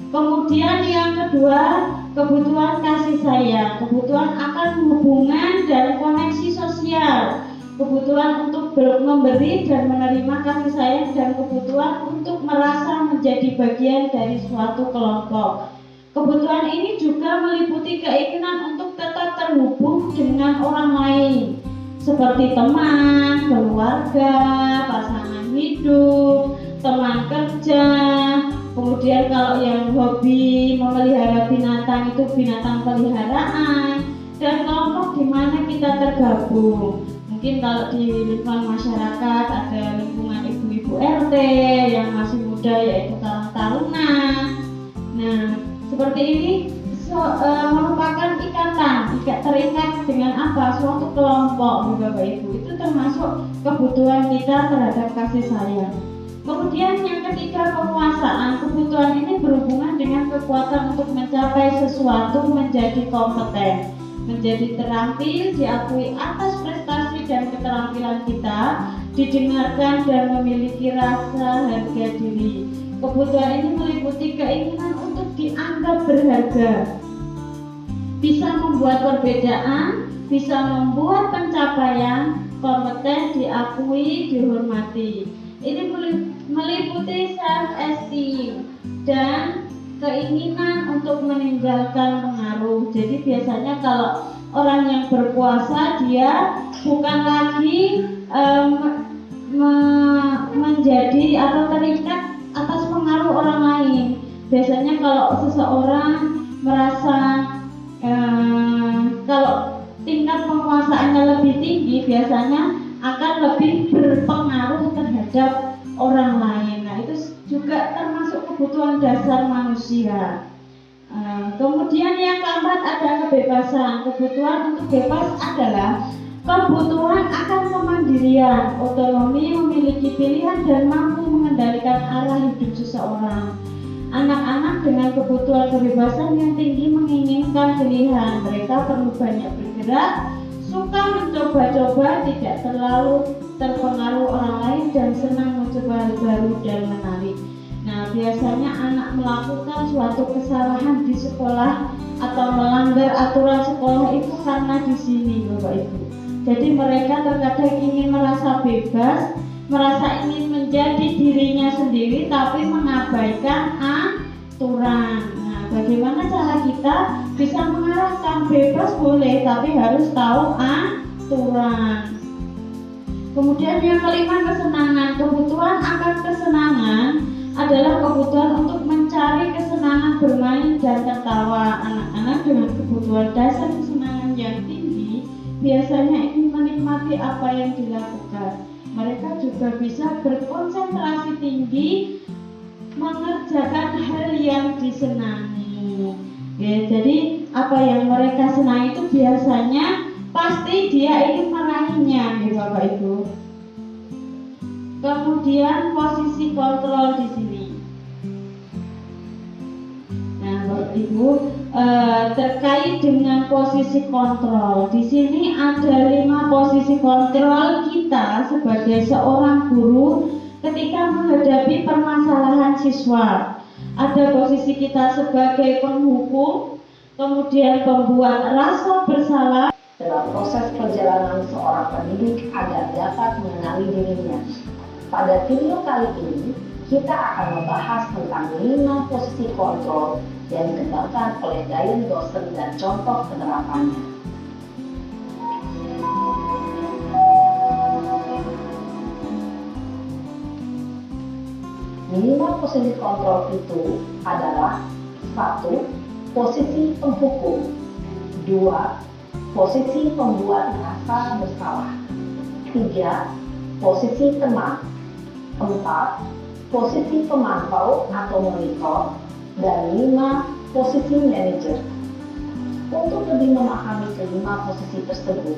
Kemudian yang kedua, kebutuhan kasih sayang, kebutuhan akan hubungan dan koneksi sosial, kebutuhan untuk memberi dan menerima kasih sayang, dan kebutuhan untuk merasa menjadi bagian dari suatu kelompok. Kebutuhan ini juga meliputi keinginan untuk tetap terhubung dengan orang lain, seperti teman, keluarga, pasangan hidup, teman kerja. Kemudian kalau yang hobi memelihara binatang itu binatang peliharaan, dan kelompok di mana kita tergabung. Mungkin kalau di lingkungan masyarakat ada lingkungan ibu-ibu RT yang masih muda, yaitu karang-tarunan. Nah, seperti ini merupakan terikat dengan apa? Suatu kelompok, Bapak Ibu. Itu termasuk kebutuhan kita terhadap kasih sayang. Kemudian yang ketiga, penguasaan. Kebutuhan ini berhubungan dengan kekuatan untuk mencapai sesuatu, menjadi kompeten, menjadi terampil, diakui atas prestasi dan keterampilan kita, didengarkan dan memiliki rasa harga diri. Kebutuhan ini meliputi keinginan untuk dianggap berharga, bisa membuat perbedaan, bisa membuat pencapaian, kompeten, diakui, dihormati. Ini meliputi self-esteem dan keinginan untuk meninggalkan pengaruh. Jadi biasanya kalau orang yang berkuasa, dia bukan lagi menjadi atau terikat atas pengaruh orang lain. Biasanya kalau seseorang merasa kalau tingkat penguasaannya lebih tinggi, biasanya akan lebih berpengaruh terhadap orang lain. Nah, itu juga termasuk kebutuhan dasar manusia. Kemudian yang keempat ada kebebasan. Kebutuhan untuk bebas adalah kebutuhan akan kemandirian, otonomi, memiliki pilihan, dan mampu mengendalikan arah hidup seseorang. Anak-anak dengan kebutuhan kebebasan yang tinggi menginginkan pilihan. Mereka perlu banyak bergerak, suka mencoba-coba, tidak terlalu terpengaruh orang lain, dan senang mencoba hal baru dan menarik. Nah, biasanya anak melakukan suatu kesalahan di sekolah atau melanggar aturan sekolah itu karena di sini, Bapak Ibu. Jadi mereka terkadang ingin merasa bebas, merasa ingin menjadi dirinya sendiri, tapi mengabaikan aturan. Nah, bagaimana cara kita bisa mengarahkan? Bebas boleh, tapi harus tahu aturan. Kemudian yang kelima, kesenangan. Kebutuhan akan kesenangan adalah kebutuhan untuk mencari kesenangan bermain dan tertawa. Anak-anak dengan kebutuhan dasar kesenangan yang tinggi biasanya ingin menikmati apa yang dilakukan. Mereka juga bisa berkonsentrasi tinggi mengerjakan hal yang disenangi. Ya, jadi apa yang mereka senangi itu biasanya pasti dia ingin meraihnya, ya Bapak Ibu. Kemudian posisi kontrol di sini. Ibu, terkait dengan posisi kontrol. Di sini ada 5 posisi kontrol kita sebagai seorang guru ketika menghadapi permasalahan siswa. Ada posisi kita sebagai penghukum, kemudian pembuat rasa bersalah. Dalam proses perjalanan seorang pendidik agar dapat mengenali dirinya. Pada video kali ini, kita akan membahas tentang 5 posisi kontrol yang dikembangkan oleh Diane Dawson dan contoh penerapannya. 5 posisi kontrol itu adalah 1. Posisi penghukum, 2. Posisi pembuat rasa bersalah, 3. Posisi teman, 4. Posisi pemantau atau monitor, dan 5. Posisi manajer. Untuk lebih memahami kelima posisi tersebut,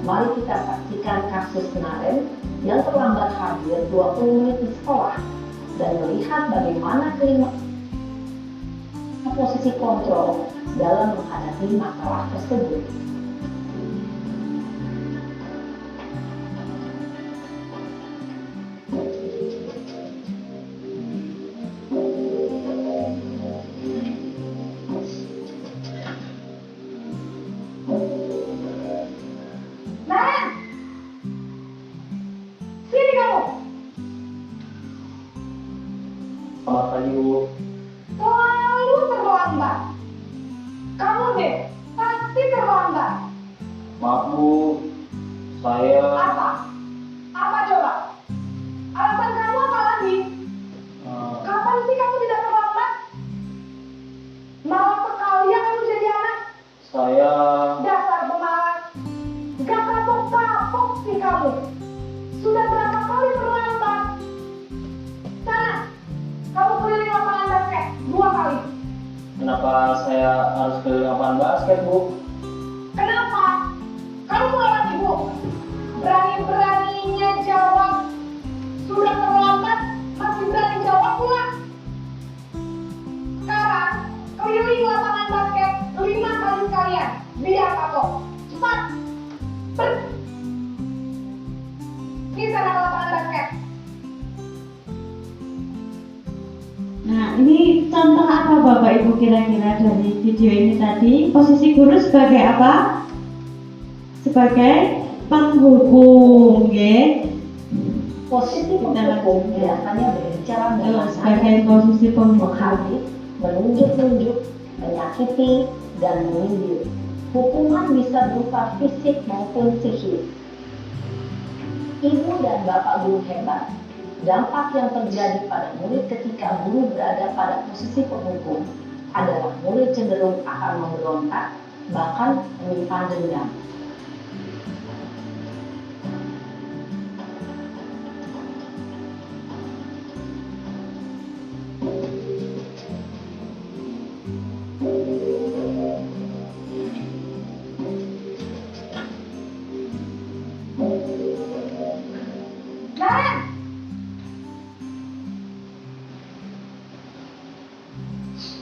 mari kita saksikan kasus Naren yang terlambat hadir 20 menit di sekolah dan melihat bagaimana kelima posisi kontrol dalam menghadapi masalah tersebut. Selamat pagi, Bu. Selalu terlambat. Kamu deh, pasti terlambat. Maaf, Bu. Saya... Apa? Apa coba? Alasan kamu apa lagi? Kapan sih kamu tidak terlambat? Malah sekali ya kamu jadi anak. Saya... Dasar pemalas. Gak kapok-kapok sih kamu. Sudah berapa kali terlambat? Sana, kamu keliling lapangan basket 2 kali. Kenapa saya harus ke lapangan basket, Bu? Kenapa? Kamu melawan ibu. Berani-beraninya jawab. Sudah terlambat, masih berani jawab pula. Sekarang, keliling lapangan basket 5 kali sekalian. Biar kapok. Cepat. Ini sana ke lapangan basket. Nah, ini contoh apa Bapak Ibu kira-kira dari video ini tadi? Posisi guru sebagai apa? Sebagai penghukum, ya. Posisi penghukum biasanya berbicara Sebagai posisi penghukum. menghakimi, menunjuk-nunjuk, menyakiti, dan menyindir. Hukuman bisa berupa fisik maupun psikis. Ibu dan bapak guru hebat. Dampak yang terjadi pada murid ketika guru berada pada posisi penghukum adalah murid cenderung akan memberontak, bahkan menyimpan dendam.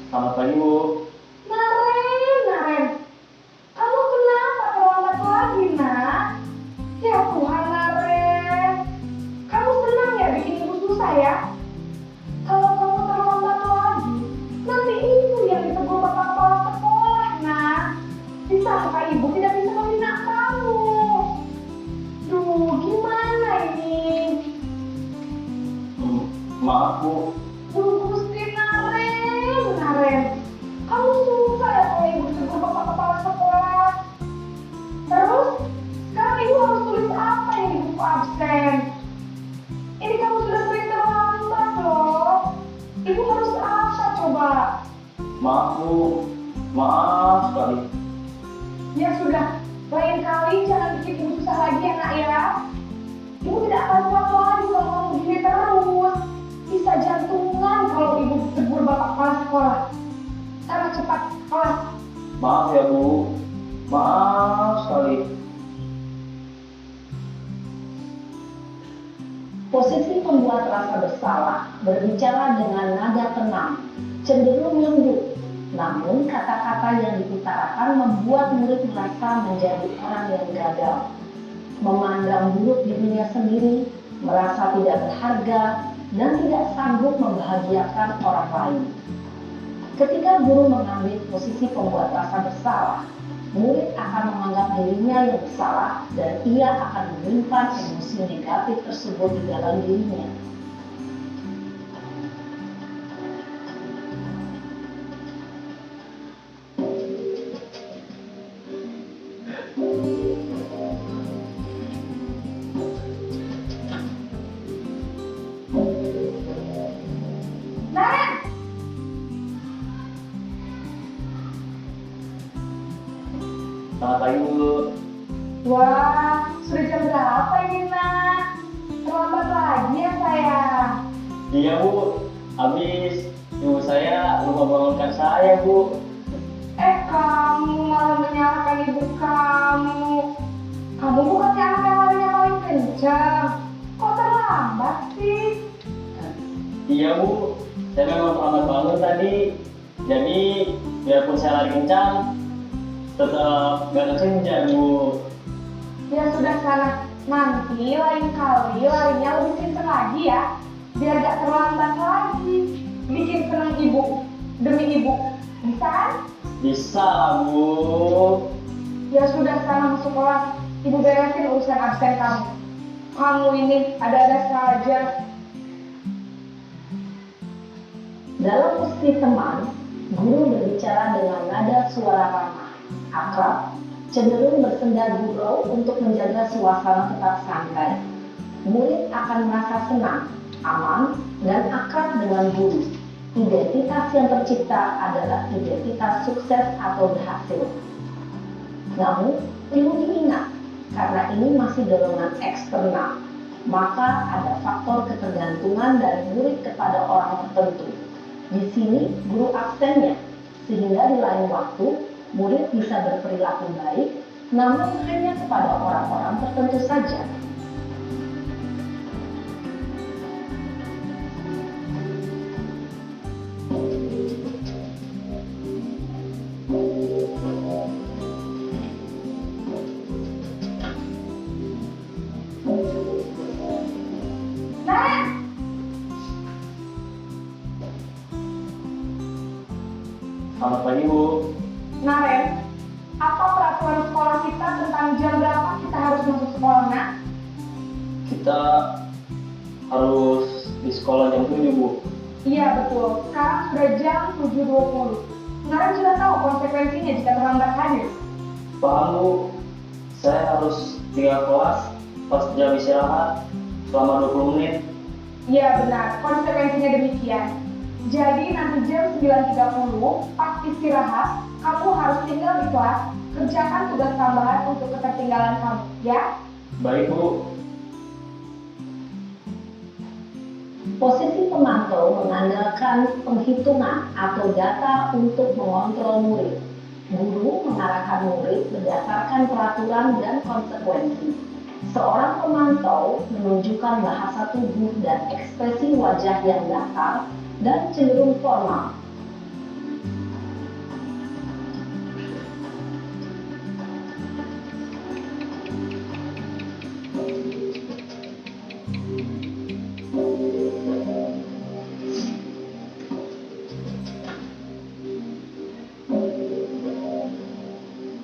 Selamat pagi, Bu. Naren, kamu kenapa terlambat lagi, nak? Ya Tuhan, Naren, kamu senang ya bikin ibu susah ya? Kalau kamu terlambat lagi, nanti ibu yang ditegur bapak kepala sekolah, nak. Disangka ibu tidak bisa membina kamu. Duh, gimana ini? Maaf, Bu. Duh, Gusti Naren, kamu susah ya kalau ibu ditegur bapak kepala sekolah. Terus, sekarang ibu harus tulis apa yang di buku absen? Ini kamu sudah sering terlambat loh. Ibu harus apa coba? Maaf, Bu. Maaf sekali. Ya sudah, lain kali jangan bikin ibu susah lagi ya nak ya. Ibu tidak akan kuat lagi kalau kamu begini terus. Bisa jantungan kalau ibu ditegur bapak kepala sekolah. Sekarang cepat kelas. Maaf ya, Bu. Maaf sekali. Posisi pembuat rasa bersalah berbicara dengan nada tenang, cenderung lembut, Namun kata-kata yang diutarakan membuat murid merasa menjadi orang yang gagal, memandang buruk dirinya sendiri, merasa tidak berharga, dan tidak sanggup membahagiakan orang lain. Ketika guru mengambil posisi pembuat rasa bersalah, murid akan menganggap dirinya yang bersalah dan ia akan menyimpan emosi negatif tersebut di dalam dirinya. Naren, Selamat pagi Bu. wah, sudah jam berapa ini nak? Terlambat lagi ya sayang. Iya Bu, habis ibu saya lupa bangunkan saya Bu. Kamu malah menyalahkan ibu kamu. Kamu bukannya anak yang larinya paling kencang. Kok terlambat sih? Iya Bu, saya memang terlambat bangun tadi. Jadi biarpun saya lari kencang, tetap gak kesenja Bu. Ya sudah sana, nanti lain kali larinya lebih kencang lagi ya. Biar gak terlambat lagi. Bikin senang ibu, demi ibu. Bisa kan? Bisa Bu. Ya sudah sana masuk kelas. Ibu beresin urusan absen kamu. Kamu ini ada-ada saja. Dalam posisi teman, guru berbicara dengan nada suara ramah, akrab, cenderung bersenda gurau untuk menjaga suasana tetap santai. Murid akan merasa senang, aman, dan akrab dengan guru. Identitas yang tercipta adalah identitas sukses atau berhasil. Namun, perlu diingat, karena ini masih dorongan eksternal, maka ada faktor ketergantungan dari murid kepada orang tertentu. Di sini, guru absennya, sehingga di lain waktu, murid bisa berperilaku baik, namun hanya kepada orang-orang tertentu saja. Naren, Selamat pagi Bu. Naren, apa peraturan sekolah kita tentang jam berapa kita harus masuk sekolah, nak? Kita harus di sekolah jam 7 Bu. Iya betul, sekarang sudah jam 7.20. Naren sudah tahu konsekuensinya jika terlambat hadir. Paham Bu, saya harus tinggal kelas pas jam istirahat selama 20 menit. Iya benar, konsekuensinya demikian. Jadi nanti jam 9.30 pas istirahat, kamu harus tinggal di kelas, kerjakan tugas tambahan untuk ketertinggalan kamu, ya? Baik Bu. Posisi pemantau mengandalkan penghitungan atau data untuk mengontrol murid. Guru mengarahkan murid berdasarkan peraturan dan konsekuensi. Seorang pemantau menunjukkan bahasa tubuh dan ekspresi wajah yang datar dan cenderung formal.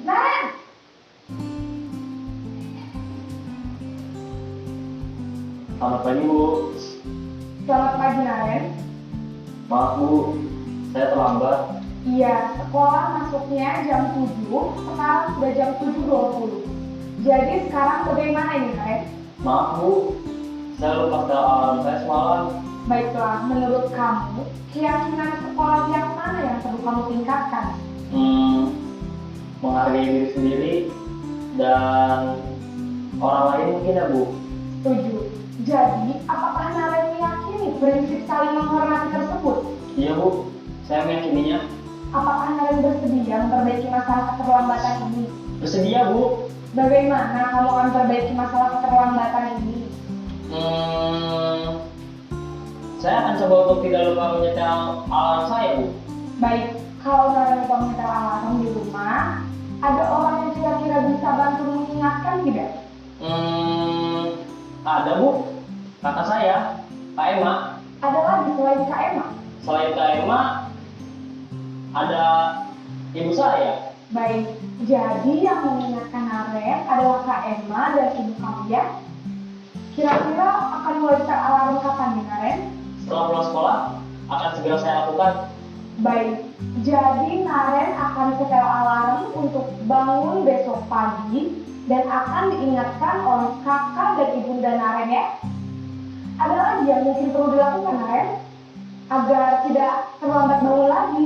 Naren! Selamat pagi Bu. Selamat pagi, Naren. Maaf Bu, saya terlambat. Iya, sekolah masuknya jam 7, sekarang sudah jam 7.20. Jadi sekarang bagaimana ini, Naren? Maaf Bu, saya lupa setel alarm saya semalam. Baiklah, menurut kamu, keyakinan sekolah yang mana yang perlu kamu tingkatkan? Menghargai diri sendiri dan orang lain mungkin ya Bu. Setuju. Jadi, apakah Naren meyakini prinsip saling menghormati tersebut? Iya Bu, saya meyakininya. Apakah Naren bersedia memperbaiki masalah keterlambatan ini? Bersedia Bu. Bagaimana kamu akan memperbaiki masalah keterlambatan ini? Saya akan coba untuk tidak lupa menyetel alarm saya Bu. Baik, Kalau Naren lupa menyetel alarm di rumah, ada orang yang kira-kira bisa bantu mengingatkan tidak? Ada Bu, kakak saya, Kak Emma. Ada lagi selain Kak Emma? Selain Kak Emma, ada ibu saya. Baik, jadi yang mengingatkan Naren adalah Kak Emma dan ibu kamu ya? Kira-kira akan mulai setel alarm kapan nih Naren? Setelah pulang sekolah, akan segera saya lakukan. Baik, jadi Naren akan setel alarm untuk bangun besok pagi dan akan diingatkan oleh kakak dan ibunda Naren ya. Ada lagi yang mungkin perlu dilakukan Naren agar tidak terlambat bangun lagi?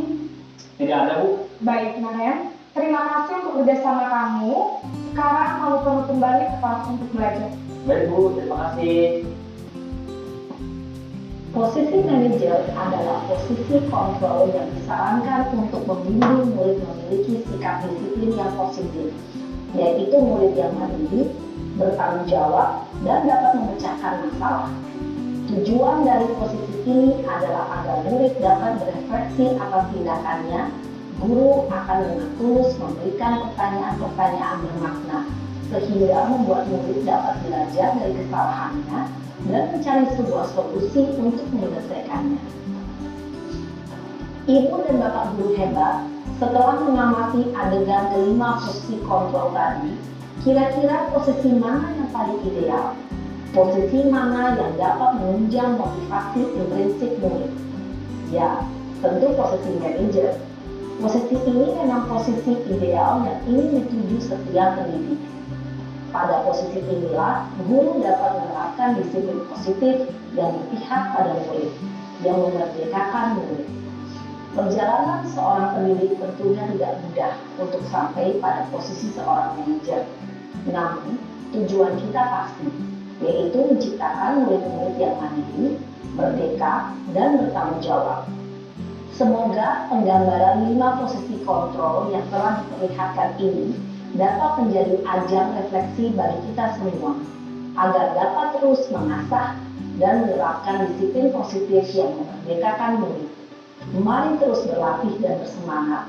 Tidak ada Bu. Baik Naren, terima kasih untuk kerjasama kamu. Sekarang kamu perlu kembali ke kelas untuk belajar. Baik Bu, terima kasih. Posisi manajer adalah posisi kontrol yang disarankan untuk membimbing murid memiliki sikap disiplin yang positif, yaitu murid yang mandiri, bertanggung jawab, dan dapat memecahkan masalah. Tujuan dari posisi ini adalah agar murid dapat berefleksi atas tindakannya. Guru akan dengan tulus memberikan pertanyaan-pertanyaan bermakna, sehingga membuat murid dapat belajar dari kesalahannya dan mencari sebuah solusi untuk menyelesaikannya. Ibu dan bapak guru hebat, setelah mengamati adegan kelima posisi kontrol tadi, kira-kira posisi mana yang paling ideal? Posisi mana yang dapat menunjang motivasi intrinsik murid? Ya, tentu posisi manajer. Posisi ini memang posisi ideal yang ingin dituju setiap pendidik. Pada posisi inilah, guru dapat menerapkan disiplin positif yang berpihak pada murid, yang memerdekakan murid. Perjalanan seorang pendidik tentunya tidak mudah untuk sampai pada posisi seorang manajer. Namun, tujuan kita pasti, yaitu menciptakan murid-murid yang mandiri, merdeka, dan bertanggung jawab. Semoga penggambaran 5 posisi kontrol yang telah diperlihatkan ini dapat menjadi ajang refleksi bagi kita semua, agar dapat terus mengasah dan menerapkan disiplin positif yang memerdekakan murid. Mari terus berlatih dan bersemangat.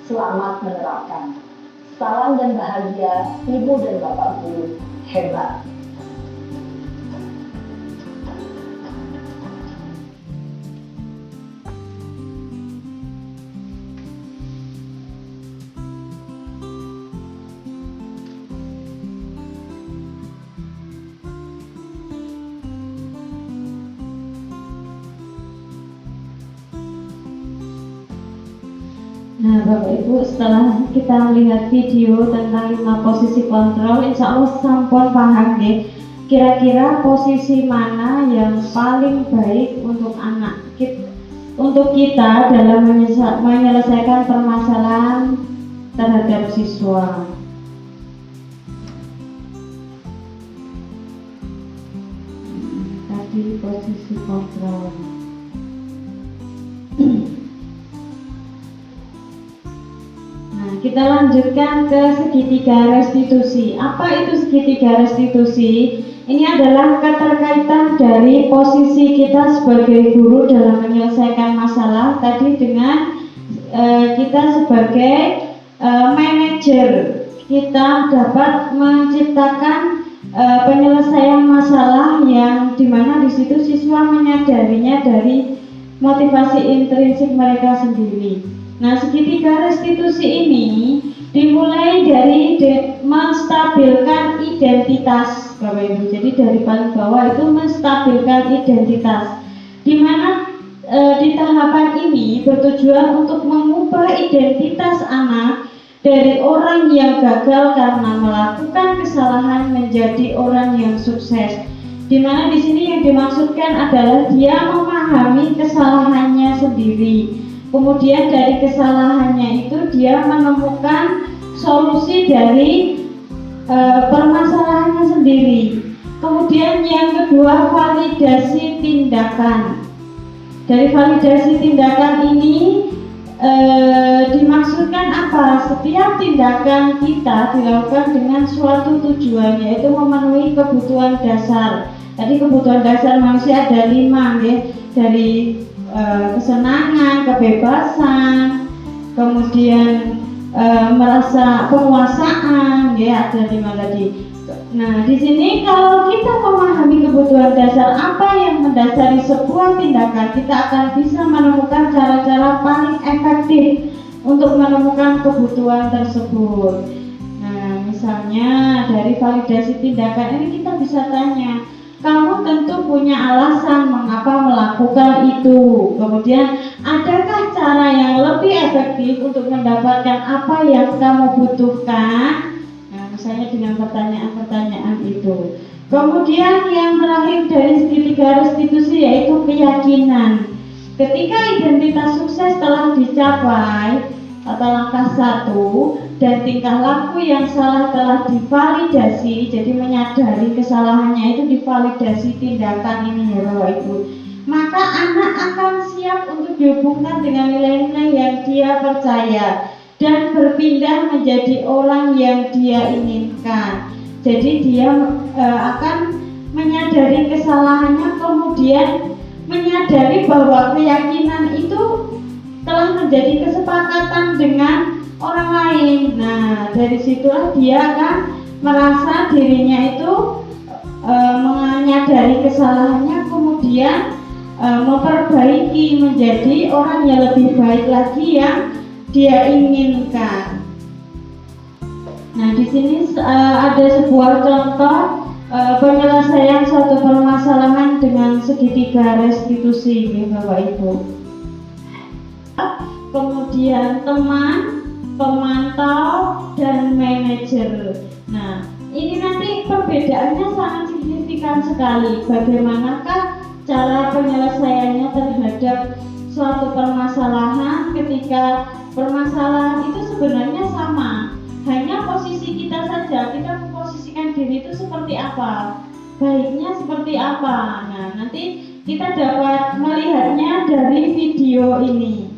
Selamat menerapkan. Salam dan bahagia, Ibu dan Bapak Guru hebat. Nah, Bapak Ibu, setelah kita melihat video tentang 5 posisi kontrol, insya Allah sampun paham deh. Kira-kira posisi mana yang paling baik untuk untuk kita dalam menyelesaikan permasalahan terhadap siswa. Tadi posisi kontrol. Kita lanjutkan ke segitiga restitusi. Apa itu segitiga restitusi? Ini adalah keterkaitan dari posisi kita sebagai guru dalam menyelesaikan masalah tadi dengan kita sebagai manajer. Kita dapat menciptakan penyelesaian masalah yang dimana di situ siswa menyadarinya dari motivasi intrinsik mereka sendiri. Nah, segitiga restitusi ini dimulai dari menstabilkan identitas, Bapak Ibu. Jadi dari paling bawah itu menstabilkan identitas, di mana di tahapan ini bertujuan untuk mengubah identitas anak dari orang yang gagal karena melakukan kesalahan menjadi orang yang sukses. Di mana di sini yang dimaksudkan adalah dia memahami kesalahannya sendiri. Kemudian dari kesalahannya itu dia menemukan solusi dari permasalahannya sendiri. Kemudian yang kedua, validasi tindakan. Dari validasi tindakan ini dimaksudkan apa? Setiap tindakan kita dilakukan dengan suatu tujuan, yaitu memenuhi kebutuhan dasar. Tadi kebutuhan dasar manusia ada 5 ya, dari kesenangan, kebebasan, kemudian merasa penguasaan, ya ada 5 tadi. Nah, di sini kalau kita memahami kebutuhan dasar apa yang mendasari sebuah tindakan, kita akan bisa menemukan cara-cara paling efektif untuk menemukan kebutuhan tersebut. Nah, misalnya dari validasi tindakan ini kita bisa tanya, kamu tentu punya alasan mengapa melakukan itu. Kemudian, adakah cara yang lebih efektif untuk mendapatkan apa yang kamu butuhkan? Nah, misalnya dengan pertanyaan-pertanyaan itu. Kemudian yang terakhir dari segitiga restitusi yaitu keyakinan. Ketika identitas sukses telah dicapai atau langkah 1 dan tingkah laku yang salah telah divalidasi, jadi menyadari kesalahannya itu divalidasi tindakan ini ya Bapak Ibu, maka anak akan siap untuk dihubungkan dengan nilai-nilai yang dia percaya dan berpindah menjadi orang yang dia inginkan. Jadi dia akan menyadari kesalahannya, kemudian menyadari bahwa keyakinan itu telah menjadi kesepakatan dengan orang lain. Nah, dari situlah dia akan merasa dirinya itu menyadari kesalahannya, kemudian memperbaiki menjadi orang yang lebih baik lagi yang dia inginkan. Nah, di sini ada sebuah contoh penyelesaian suatu permasalahan dengan segitiga restitusi, ya Bapak Ibu. Kemudian teman, pemantau, dan manajer. Nah, ini nanti perbedaannya sangat signifikan sekali. Bagaimanakah cara penyelesaiannya terhadap suatu permasalahan ketika permasalahan itu sebenarnya sama, hanya posisi kita saja, kita memposisikan diri itu seperti apa, baiknya seperti apa. Nah, nanti kita dapat melihatnya dari video ini.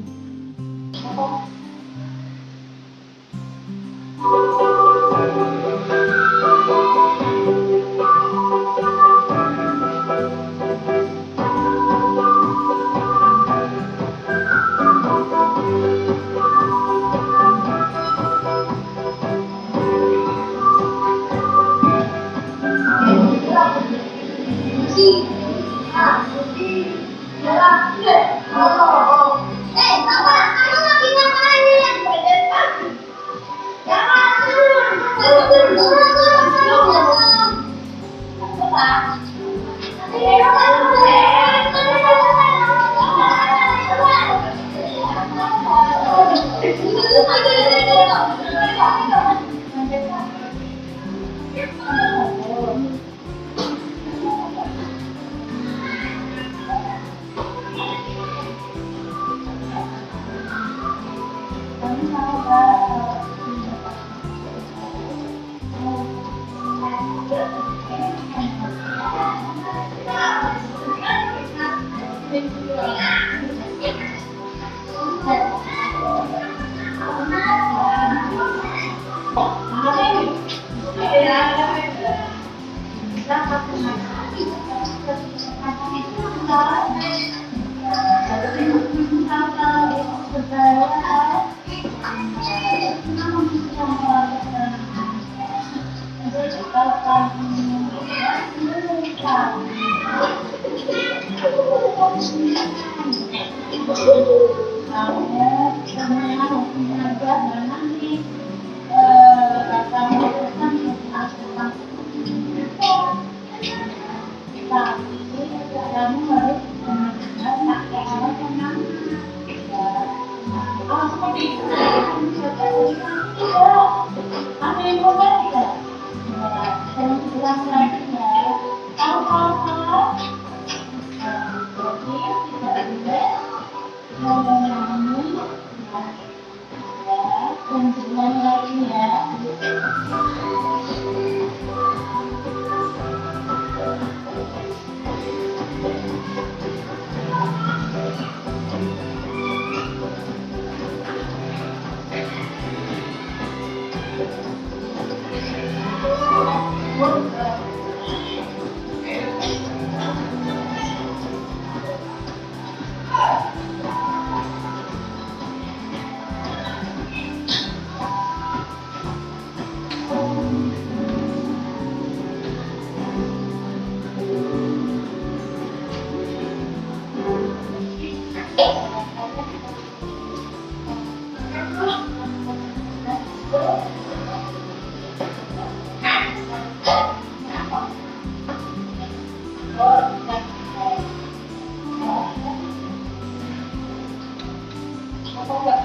enggak?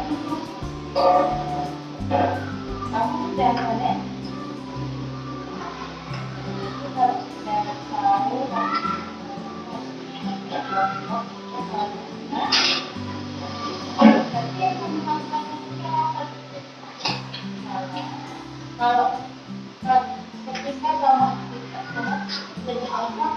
Kamu udah Nenek? Kalau sudah tahu kalau ketika kamu jadi Allah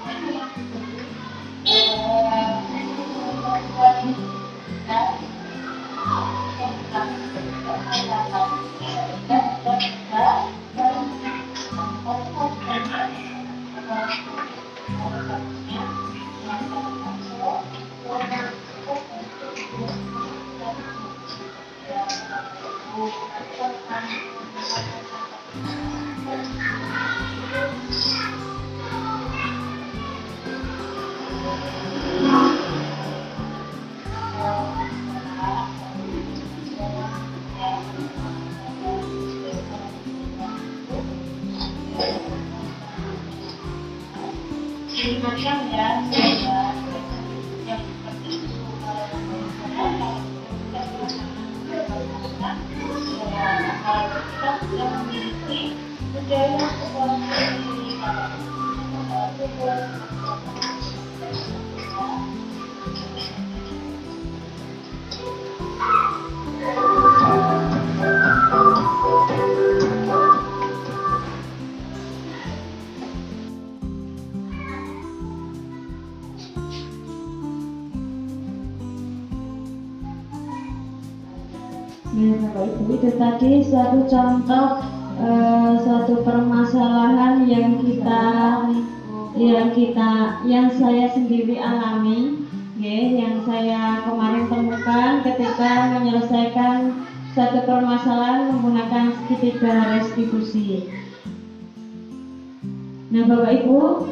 macam ya, yang seperti itu kalau kita sudah memiliki budaya sekolah sendiri, Ya, Bapak Ibu, itu tadi suatu contoh suatu permasalahan yang saya sendiri alami, ya, yang saya kemarin temukan ketika menyelesaikan satu permasalahan menggunakan segitiga restitusi. Nah, Bapak Ibu,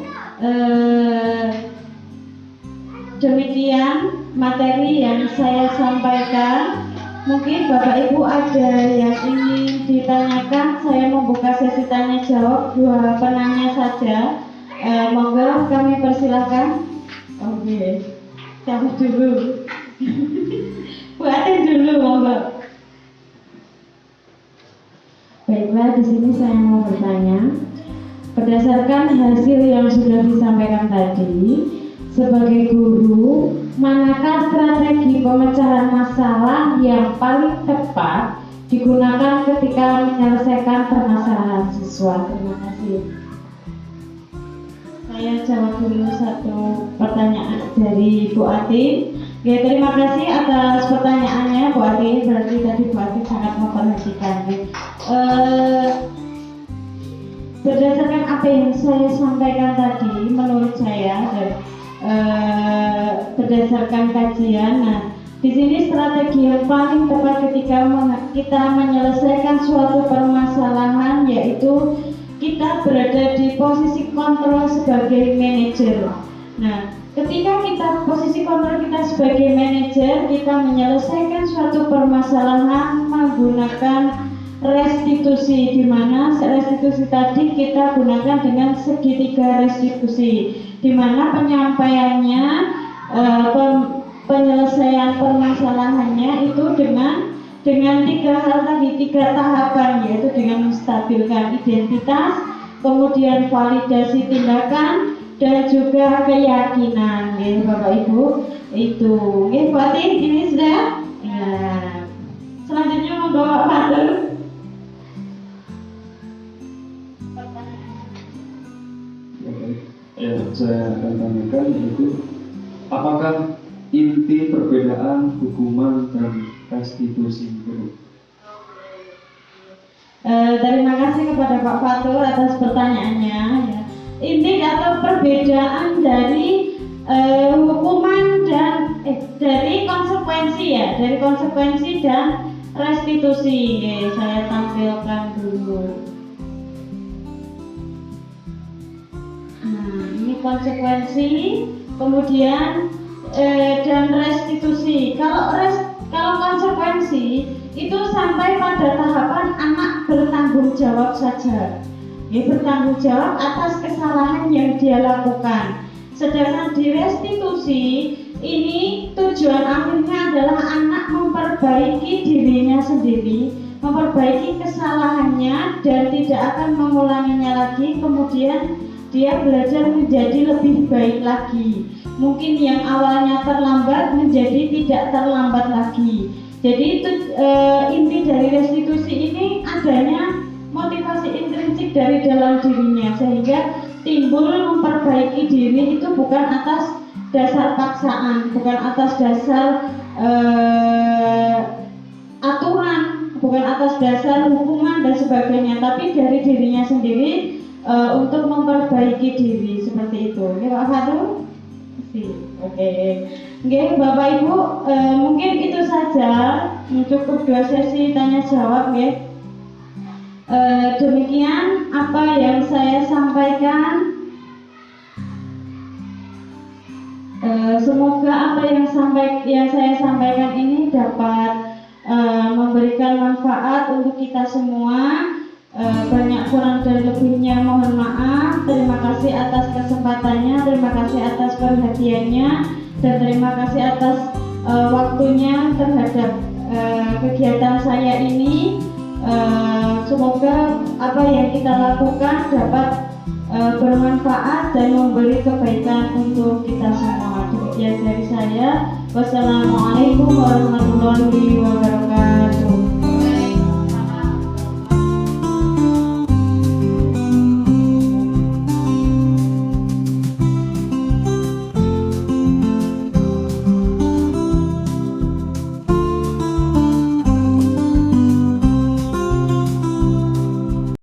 demikian materi yang saya sampaikan. Mungkin Bapak Ibu ada yang ingin ditanyakan, saya membuka sesi tanya jawab 2 penanya saja. Monggo kami persilahkan. Oke, siapa dulu? Bu Atin dulu, monggo. Baiklah, di sini saya mau bertanya. Berdasarkan hasil yang sudah disampaikan tadi, sebagai guru, manakah strategi pemecahan masalah yang paling tepat digunakan ketika menyelesaikan permasalahan siswa? Terima kasih. Saya jawab dulu satu pertanyaan dari Bu Atin. Ya, terima kasih atas pertanyaannya Bu Atin. Berarti tadi Bu Atin sangat memperhatikan. Berdasarkan apa yang saya sampaikan tadi, menurut saya berdasarkan kajian, di sini strategi yang paling tepat ketika kita menyelesaikan suatu permasalahan yaitu kita berada di posisi kontrol sebagai manajer. Nah, ketika kita posisi kontrol kita sebagai manajer, kita menyelesaikan suatu permasalahan menggunakan restitusi, di mana restitusi tadi kita gunakan dengan segitiga restitusi, di mana penyampaiannya penyelesaian permasalahannya itu dengan 3 hal tadi, 3 tahapan, yaitu dengan menstabilkan identitas, kemudian validasi tindakan, dan juga keyakinan. Ya, Bapak Ibu, itu. Oke, berarti ini sudah. Ya. Selanjutnya membawa Fatul. Ya, saya akan tanyakan yaitu apakah inti perbedaan hukuman dan restitusi itu? Terima kasih kepada Pak Fatul atas pertanyaannya. Ya. Inti atau perbedaan dari hukuman dan dari konsekuensi, ya, dari konsekuensi dan restitusi. Ya, saya tampilkan dulu. Ini konsekuensi, kemudian dan restitusi. Kalau konsekuensi itu sampai pada tahapan anak bertanggung jawab saja, ya, bertanggung jawab atas kesalahan yang dia lakukan. Sedangkan di restitusi ini tujuan akhirnya adalah anak memperbaiki dirinya sendiri, memperbaiki kesalahannya dan tidak akan mengulanginya lagi. Kemudian dia belajar menjadi lebih baik lagi. Mungkin yang awalnya terlambat menjadi tidak terlambat lagi. Jadi itu inti dari restitusi ini adanya motivasi intrinsik dari dalam dirinya, sehingga timbul memperbaiki diri itu bukan atas dasar paksaan, bukan atas dasar aturan, bukan atas dasar hukuman dan sebagainya, tapi dari dirinya sendiri untuk memperbaiki diri, seperti itu. Ya Pak Faru? Oke. Oke, Bapak Ibu, mungkin itu saja, cukup 2 sesi tanya jawab ya. Demikian apa yang saya sampaikan. Semoga apa yang saya sampaikan ini dapat memberikan manfaat untuk kita semua. Banyak kurang dan lebihnya mohon maaf. Terima kasih atas kesempatannya, terima kasih atas perhatiannya, dan terima kasih atas waktunya terhadap kegiatan saya ini. Semoga apa yang kita lakukan dapat bermanfaat dan memberi kebaikan untuk kita semua. Demikian dari saya. Wassalamualaikum warahmatullahi wabarakatuh.